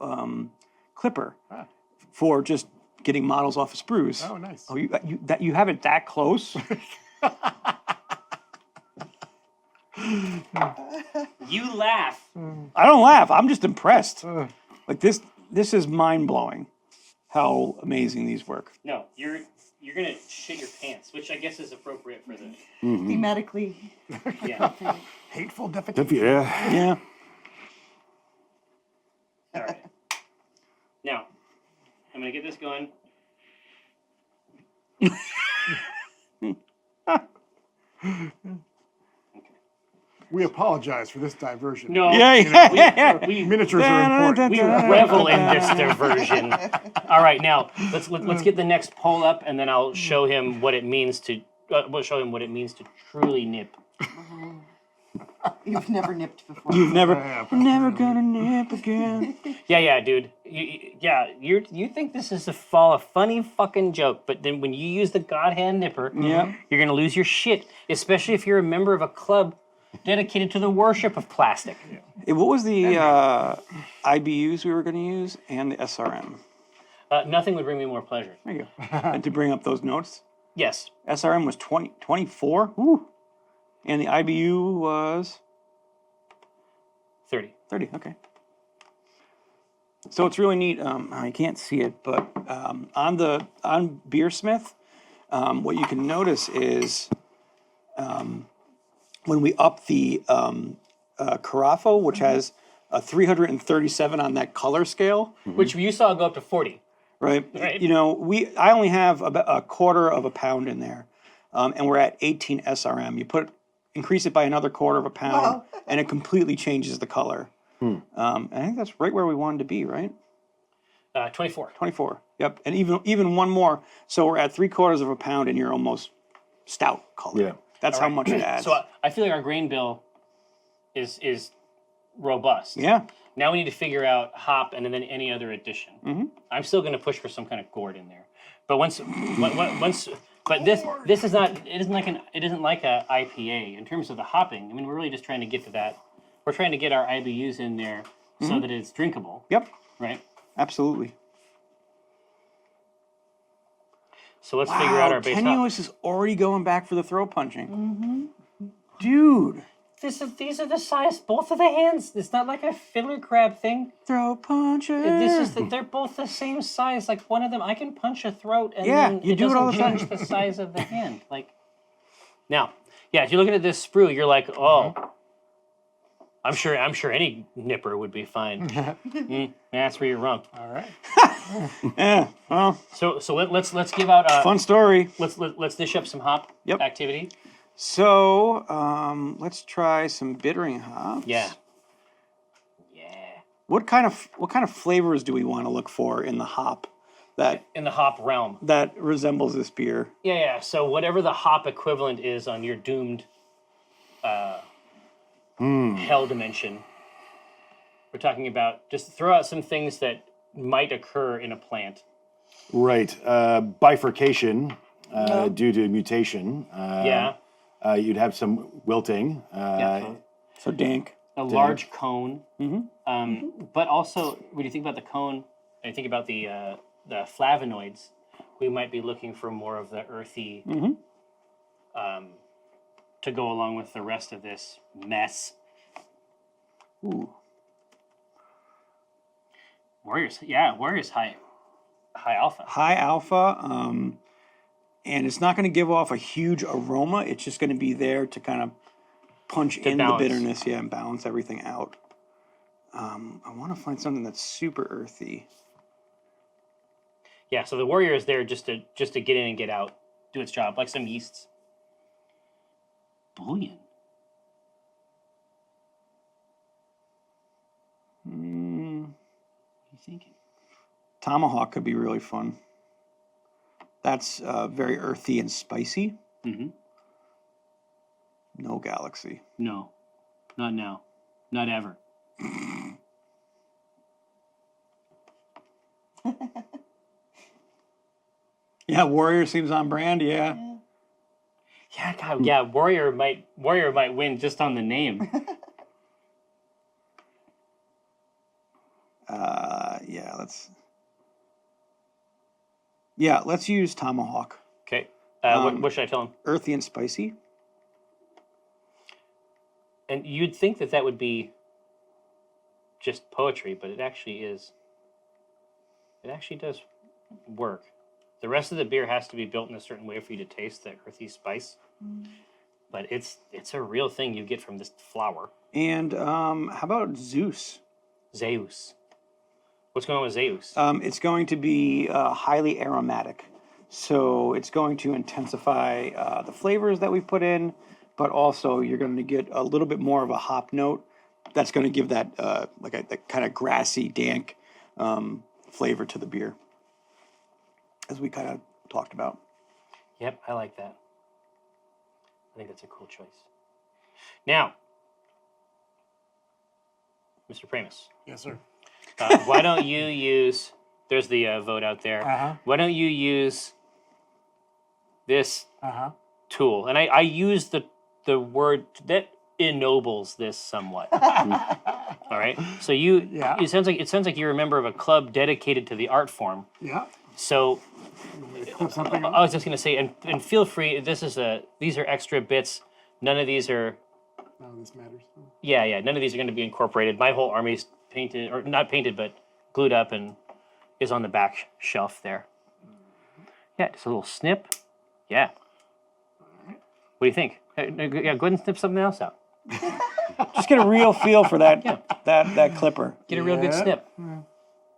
clipper for just getting models off of sprues. Oh, nice. Oh, you have it that close? You laugh. I don't laugh. I'm just impressed. Like this is mind blowing. How amazing these work. No, you're gonna shit your pants, which I guess is appropriate for the Thematically. yeah. Hateful defecation. Yeah. Yeah. All right. Now, I'm gonna get this going. We apologize for this diversion. No, Yeah. we Miniatures are important. we revel in this diversion. All right, now let's get the next poll up, and then I'll show him what it means to truly nip. You've never nipped before. You've never gonna nip again. Yeah, dude. You think this is a funny fucking joke, but then when you use the God Hand Nipper, Yeah. you're gonna lose your shit, especially if you're a member of a club dedicated to the worship of plastic. Hey, what was the IBUs we were going to use and the SRM? Nothing would bring me more pleasure. There you go. And to bring up those notes. Yes. SRM was 24. Woo. And the IBU was 30. 30. Okay. So it's really neat. I can't see it, but on Beersmith, what you can notice is when we up the Carafa, which has a 337 on that color scale, Which you saw go up to 40. right? Right. I only have about a quarter of a pound in there, and we're at 18 SRM. You increase it by another quarter of a pound, Wow. and it completely changes the color. I think that's right where we wanted to be, right? 24. 24. Yep, and even one more. So we're at 3/4 of a pound, and you're almost stout color. Yeah. That's how much it adds. So I feel like our grain bill is robust. Yeah. Now we need to figure out hop and then any other addition. I'm still going to push for some kind of gourd in there. But once But this is not. It isn't like a IPA in terms of the hopping. I mean, we're really just trying to get to that. We're trying to get our IBUs in there so that it's drinkable. Yep, Right. absolutely. So let's figure out our base hop. Tenuous is already going back for the throat punching. Dude. These are the size. Both of the hands. It's not like a fiddler crab thing. Throat punching. They're both the same size. Like one of them, I can punch a throat, and Yeah, then you do it all the time. change the size of the hand. Like now, yeah. If you're looking at this sprue, you're like, oh, I'm sure any nipper would be fine. That's where you're wrong. All right. Yeah, well, So let's give out. fun story. Let's dish up some hop Yep. activity. So, let's try some bittering hops. Yeah. What kind of flavors do we want to look for in the hop that In the hop realm. resembles this beer? Yeah. So whatever the hop equivalent is on your doomed hell dimension, we're talking about just throw out some things that might occur in a plant. Right. Bifurcation due to mutation. Yeah. You'd have some wilting. So dank. A large cone. But also, when you think about the cone, and you think about the flavonoids, we might be looking for more of the earthy to go along with the rest of this mess. Ooh. Warriors high alpha. High alpha, and it's not going to give off a huge aroma. It's just going to be there to kind of punch in balance. the bitterness, and balance everything out. I want to find something that's super earthy. Yeah, so the warrior is there just to get in and get out, do its job, like some yeasts. Bullion. What are you thinking? Tomahawk could be really fun. That's very earthy and spicy. No Galaxy. No, not now, not ever. Yeah, Warrior seems on brand. Yeah. Yeah, God, yeah. Warrior might win just on the name. Let's use Tomahawk. Okay. What should I tell him? Earthy and spicy. And you'd think that would be just poetry, but it actually is. It actually does work. The rest of the beer has to be built in a certain way for you to taste the earthy spice. But it's a real thing you get from this flower. And how about Zeus? Zeus. What's going on with Zeus? It's going to be highly aromatic. So it's going to intensify the flavors that we put in, but also you're going to get a little bit more of a hop note. That's going to give that that kind of grassy, dank flavor to the beer, as we kind of talked about. Yep, I like that. I think that's a cool choice. Now, Mr. Pramus. Yes, sir. Why don't you use, there's the vote out there. Why don't you use this tool? And I use the word that ennobles this somewhat. All right. So it sounds like you're a member of a club dedicated to the art form. Yeah. So Put something on. I was just going to say, and feel free. These are extra bits. None of these are. None of this matters. Yeah. None of these are going to be incorporated. My whole army's painted, or not painted, but glued up and is on the back shelf there. Yeah, just a little snip. Yeah. What do you think? Yeah, go ahead and snip something else out. Just get a real feel for that that clipper. Get a real good snip.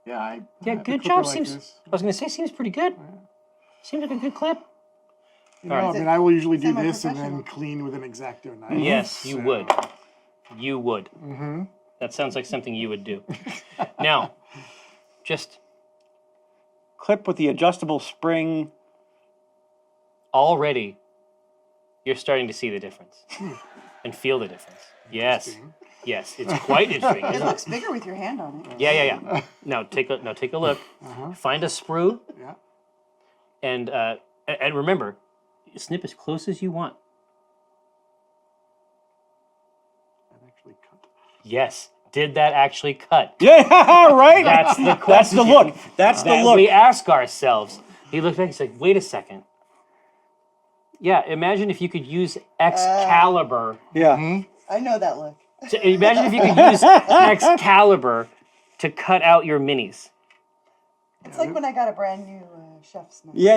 Yeah, I have a Good clipper job. like Seems. this. I was going to say, seems pretty good. Seems like a good clip. You know, Alright. I mean, I will usually do this and Semi-professional. then clean with an X-Acto knife. Yes, you So- would. You would. That sounds like something you would do. Now, just Clip with the adjustable spring. already, you're starting to see the difference and feel the difference. Yes, yes, it's quite interesting. It Isn't looks it? bigger with your hand on it. Yeah. Now take a look. Find a sprue Yeah. and remember, snip as close as you want. That actually cut. Yes. Did that actually cut? Yeah, right? That's the question. That's the look. That's the that look. we ask ourselves. He looked back. He's like, "Wait a second. Yeah, imagine if you could use Excalibur. Yeah. I know that look. Imagine if you could use Excalibur to cut out your minis. It's like when I got a brand new chef's knife. Yeah,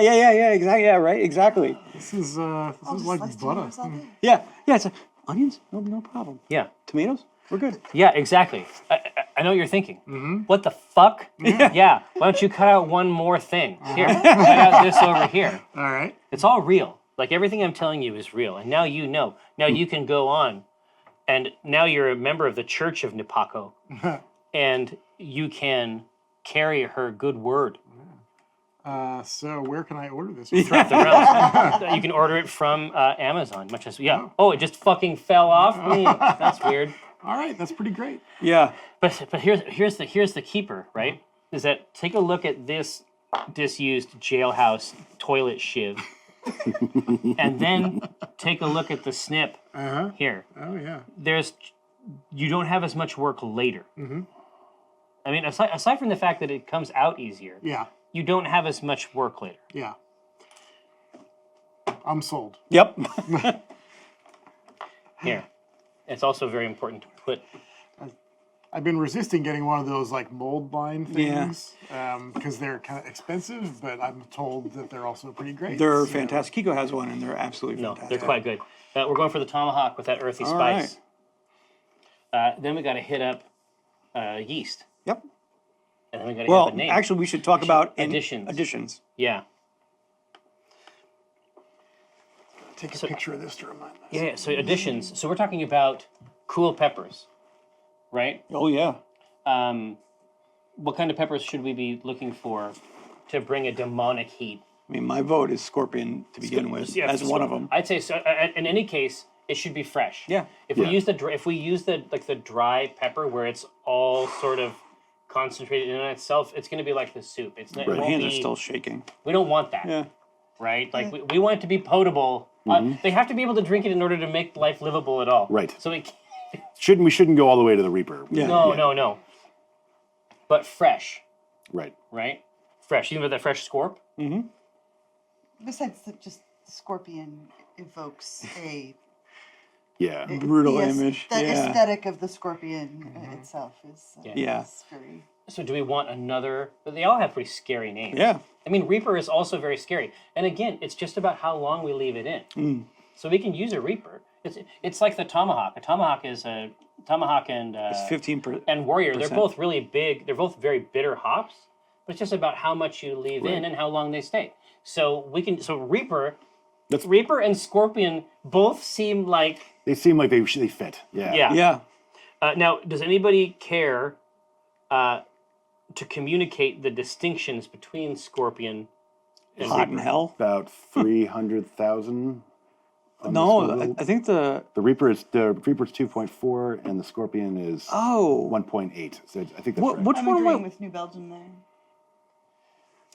exactly. Yeah, right, exactly. This is I'll just like slice butter. tomatoes all day. Yeah, it's like, onions? No problem. Yeah, Tomatoes? We're good. yeah, exactly. I know what you're thinking. What the fuck? Yeah. Why don't you cut out one more thing? Here, cut out this over here. All right. It's all real. Like everything I'm telling you is real, and now you know. Now you can go on, and now you're a member of the Church of Nipako, and you can carry her good word. So where can I order this? Throughout the realms. You can order it from Amazon, much as Oh, it just fucking fell off. That's weird. All right, that's pretty great. Yeah. But here's the keeper, right? Is that take a look at this disused jailhouse toilet shiv, and then take a look at the snip here. Oh yeah. You don't have as much work later. I mean, aside from the fact that it comes out easier, Yeah. you don't have as much work later. Yeah. I'm sold. Yep. Here, it's also very important to put. I've been resisting getting one of those like mold line things because they're kind of expensive, but I'm told that they're also pretty great. They're fantastic. Kiko has one, and they're absolutely No, fantastic. they're quite good. We're going for the tomahawk with that earthy All spice. Then we got to hit up yeast, Yep. and then we got to Well, hit the name. actually, we should talk about additions. Additions. Yeah. Take a picture of this to remind myself. Yeah. So additions. So we're talking about cool peppers, right? Oh yeah. What kind of peppers should we be looking for to bring a demonic heat? I mean, my vote is scorpion to begin with, Yeah, as one of them. I'd say so. In any case, it should be fresh. Yeah. If we use the dry pepper where it's all sort of concentrated in itself, it's going to be like the soup. It's not. My It won't hands are be, still shaking. We don't want that. Yeah. Right. Like we want it to be potable. They have to be able to drink it in order to make life livable at all. Right. So We shouldn't go all the way to the Reaper. Yeah. no. But fresh. Right. Right. Fresh. Even with that fresh scorp. Besides, just scorpion evokes a Yeah. Brutal image. The Yeah. aesthetic of the scorpion itself is Yeah. is very. So do we want another? They all have pretty scary names. Yeah. I mean, Reaper is also very scary. And again, it's just about how long we leave it in. So we can use a Reaper. It's like the tomahawk. A tomahawk is a tomahawk and It's 15%. and warrior. They're both really big. They're both very bitter hops. But it's just about how much you leave in and how long they stay. So we can. So Reaper and Scorpion both seem like They seem like they fit. Yeah. yeah. Yeah. Now, does anybody care to communicate the distinctions between Scorpion and Hot Reaper? in hell. About 300,000. No, I think the. The Reaper's 2.4 and the Scorpion is Oh. 1.8. So I think that's What, right. which I'm one agreeing am I? with New Belgium there.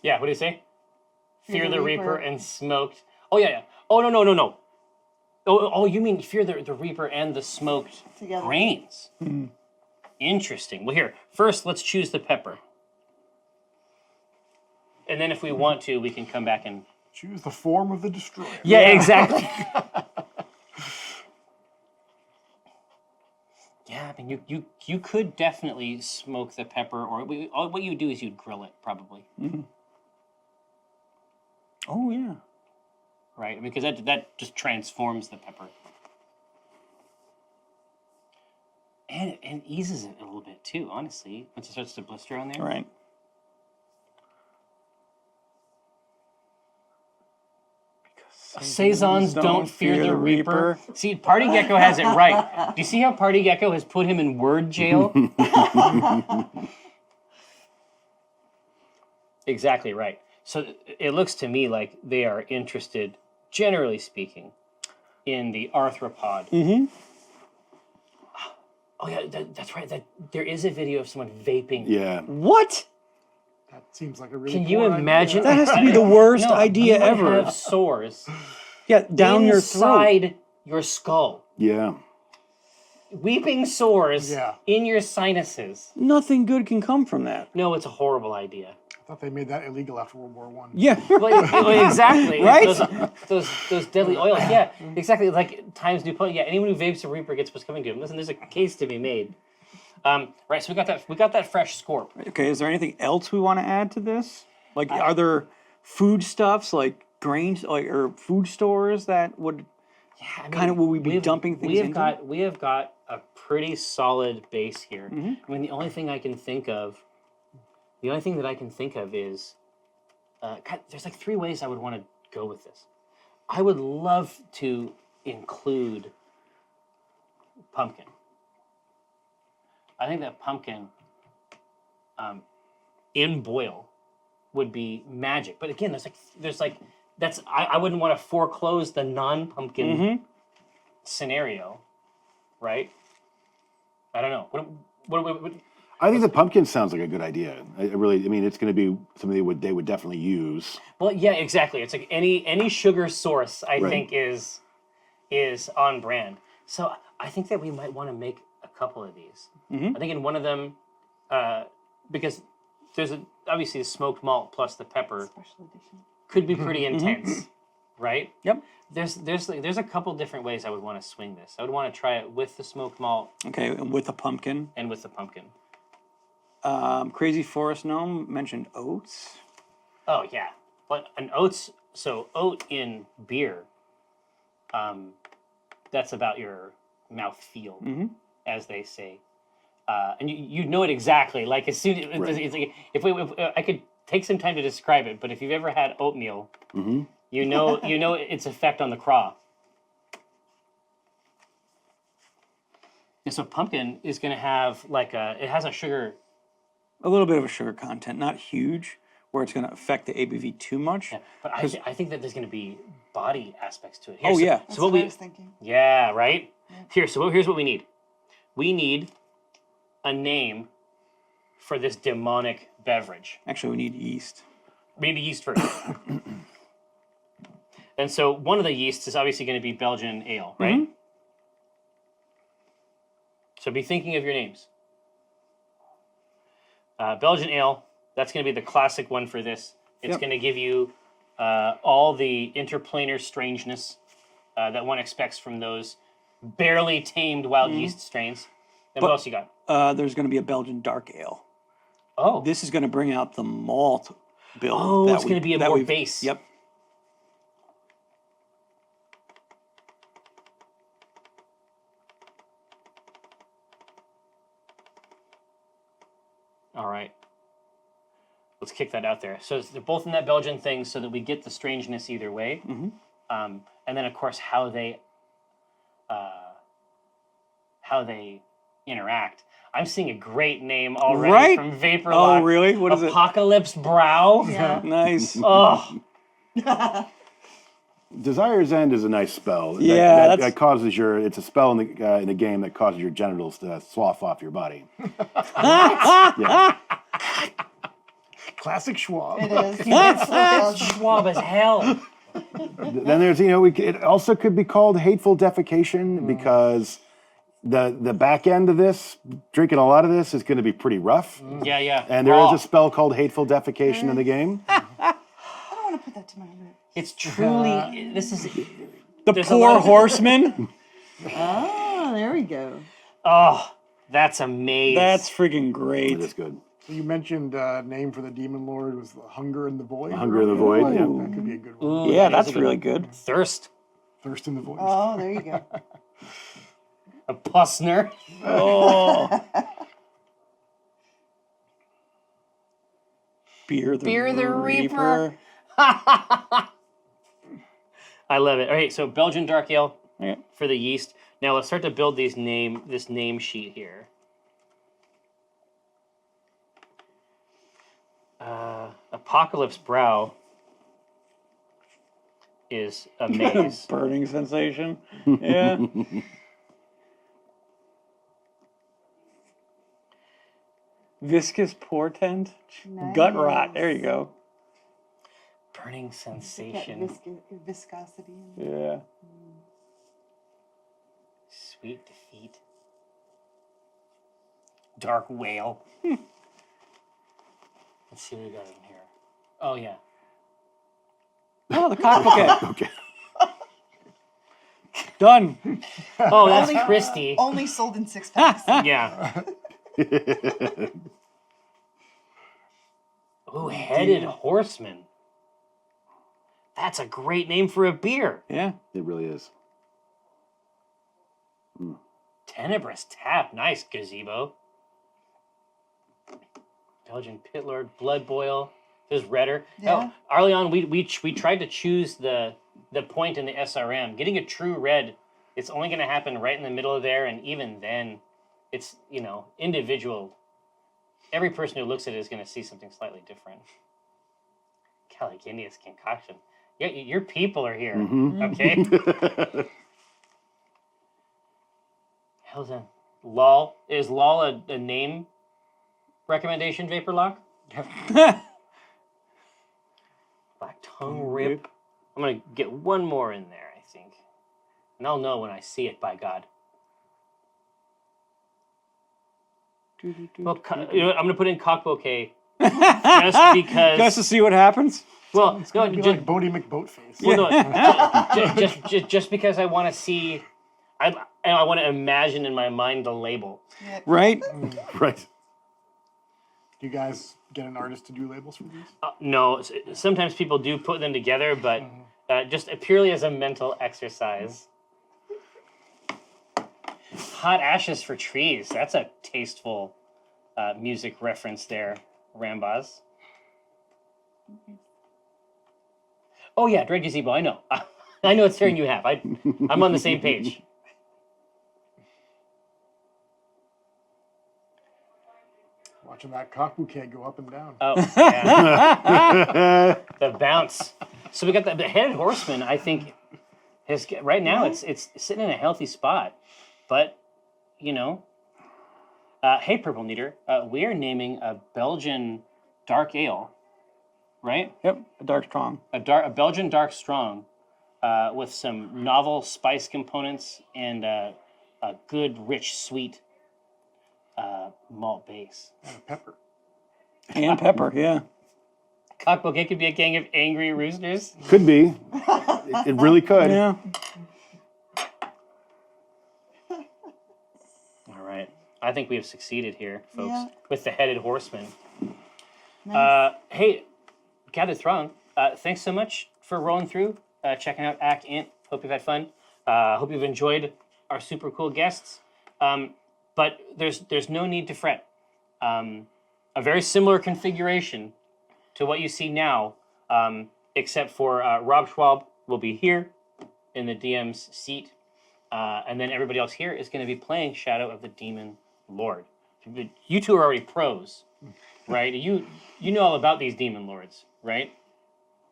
Yeah, what do you say? Fear the Reaper Reaper. and Smoked. Oh, yeah. Oh, no. Oh, you mean Fear the Reaper and the Smoked Together. grains. Interesting. Well, here, first let's choose the pepper. And then if we want to, we can come back and... Choose the form of the destroyer. Yeah, exactly. Yeah, I mean, you could definitely smoke the pepper, or what you would do is you'd grill it, probably. Oh yeah. Right? I mean, because that just transforms the pepper. And eases it a little bit, too, honestly, once it starts to blister on there. Right. Saisons don't fear the Reaper. See, Party Gecko has it right. Do you see how Party Gecko has put him in word jail? Exactly right. So it looks to me like they are interested, generally speaking, in the arthropod. Oh yeah, that's right. There is a video of someone vaping. Yeah. What? That seems like a really Can you poor imagine? idea. That has to be the worst No, idea you would ever. have sores Yeah, down your throat. inside your skull. Yeah. Weeping sores Yeah. in your sinuses. Nothing good can come from that. No, it's a horrible idea. I thought they made that illegal after World War One. Yeah. Well, exactly. Right? Those deadly oils. Yeah, exactly. Like Times New Point. Yeah, anyone who vapes a Reaper gets what's coming to him. Listen, there's a case to be made. Right. So we got that fresh scorp. Okay, is there anything else we want to add to this? Like, are there foodstuffs like grains, like or food stores that would I mean, kind of will we be dumping things into? We have got a pretty solid base here. Mm-hmm. I mean, the only thing that I can think of is, God, there's like 3 ways I would want to go with this. I would love to include pumpkin. I think that pumpkin in boil would be magic. But again, I wouldn't want to foreclose the non-pumpkin scenario, right? I don't know. What I think the pumpkin sounds like a good idea. I mean, it's going to be something they would definitely use. Well, yeah, exactly. It's like any sugar source I Right. think is on brand. So I think that we might want to make a couple of these. I think in one of them, because there's obviously the smoked malt plus the pepper Special edition. could be pretty intense, right? Yep. There's a couple different ways I would want to swing this. I would want to try it with the smoked malt Okay, and with a pumpkin. and with the pumpkin. Crazy Forest Gnome mentioned oats. Oh yeah, but an oats. So oat in beer. That's about your mouth feel, as they say, and you know it exactly. Like as soon it's like if I could take some time to describe it, but if you've ever had oatmeal, you know its effect on the craw. And so pumpkin is going to have it has a sugar. A little bit of a sugar content, not huge, where it's going to affect the ABV too much. But I think that there's going to be body aspects to it. Oh, yeah. That's So what what I we was thinking. yeah right here's what we need. We need a name for this demonic beverage. Actually, we need yeast. We need the yeast first. And so one of the yeasts is obviously going to be Belgian ale, right? So be thinking of your names. Belgian ale, that's going to be the classic one for this. It's Yep. going to give you all the interplanar strangeness that one expects from those barely tamed wild yeast strains. And what else you got? There's going to be a Belgian dark ale. Oh, This is going to bring out the malt build. Oh, that it's gonna be a that more we've- base. Yep. all right. Let's kick that out there. So they're both in that Belgian thing, so that we get the strangeness either way. And then, of course, how they interact. I'm seeing a great name already Right? from Vapor Oh, Lock. really? What is it? Apocalypse Brow. Yeah. Nice. Oh, Desire's End is a nice spell. Yeah, that that's- causes it's a spell in the game that causes your genitals to slough off your body. Classic Schwab. It is. That's Schwab as hell. Then there's it also could be called hateful defecation because the back end of this, drinking a lot of this, is going to be pretty rough. Yeah. And there is a spell called hateful defecation in the game. I don't want to put that to my lips. It's truly. This is. The There's a lot poor of- horseman. Oh, there we go. Oh, that's amazing. That's freaking great. It is good. You mentioned name for the demon lord was the Hunger in the Void. Hunger in the Void, yeah. That could be a good one. Ooh, Yeah, that is that's a good really one. good. Thirst. Thirst in the Void. Oh, there you go. A Pussner. Oh. Beer the Reaper. I love it. All right, so Belgian dark ale Yeah. for the yeast. Now let's start to build this name sheet here. Apocalypse Brow is a maze. Burning sensation. Yeah. Viscous portent. Gut rot. There you go. burning That sensation. viscosity. Yeah. Sweet defeat. Dark whale. Let's see what we got in here. Oh yeah. Oh, the cock bouquet. Okay. Done. Oh, that's Christy. Only sold in 6-packs. Yeah. Ooh, headed horseman. That's a great name for a beer. Yeah. It really is. Tenebrous tap. Nice gazebo. Belgian pit lord. Blood boil. There's redder. Yeah. Oh, early on, we tried to choose the point in the SRM. Getting a true red, it's only going to happen right in the middle of there, and even then, it's, individual. Every person who looks at it is going to see something slightly different. Caliginius concoction. Yeah, your people are here. Okay. How's that? LOL. Is LOL a name recommendation, Vapor Lock? Black tongue rip. I'm going to get one more in there, I think. And I'll know when I see it, by God. Well, I'm going to put in cock bouquet just because. Just to see what happens. Well, no, It'd be like Bodie McBoatface. well, no, just because I want to see. I want to imagine in my mind the label. Right? Right. Do you guys get an artist to do labels for these? No, sometimes people do put them together, but just purely as a mental exercise. Hot ashes for trees. That's a tasteful music reference there, Rambaz. Oh yeah, Dread Gazebo. I know. I know it's tearing you half. I'm on the same page. Watching that cock bouquet go up and down. Oh yeah. The bounce. So we got the headed horseman. I think right now it's sitting in a healthy spot, but hey, Purple Neater, we are naming a Belgian dark ale, right? Yep. A dark strong. A Belgian dark strong, with some novel spice components and a good, rich, sweet malt base. And a pepper. And pepper, yeah. Cock bouquet could be a gang of angry roosters. Could be. It really could. Yeah. All right. I think we have succeeded here, folks, Yeah. with the headed horseman. Nice. Hey, Gathered Throng, thanks so much for rolling through, checking out Act Int. Hope you've had fun. Hope you've enjoyed our super cool guests. But there's no need to fret. A very similar configuration to what you see now, except for Rob Schwab will be here in the DM's seat, and then everybody else here is going to be playing Shadow of the Demon Lord. You two are already pros, right? You know all about these demon lords, right?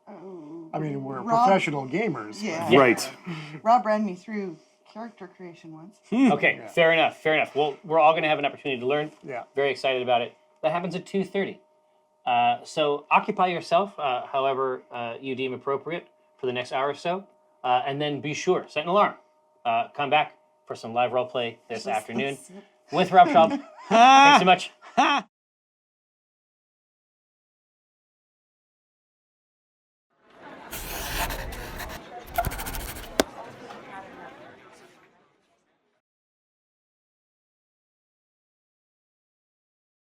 I mean, we're Rob- professional gamers. Yeah. Right. Rob ran me through character creation once. Okay, fair enough. Well, we're all going to have an opportunity to learn. Yeah. Very excited about it. That happens at 2:30. So occupy yourself, however you deem appropriate, for the next hour or so, and then be sure, set an alarm. Come back for some live role play this afternoon with Rob Schaub. Thanks so much.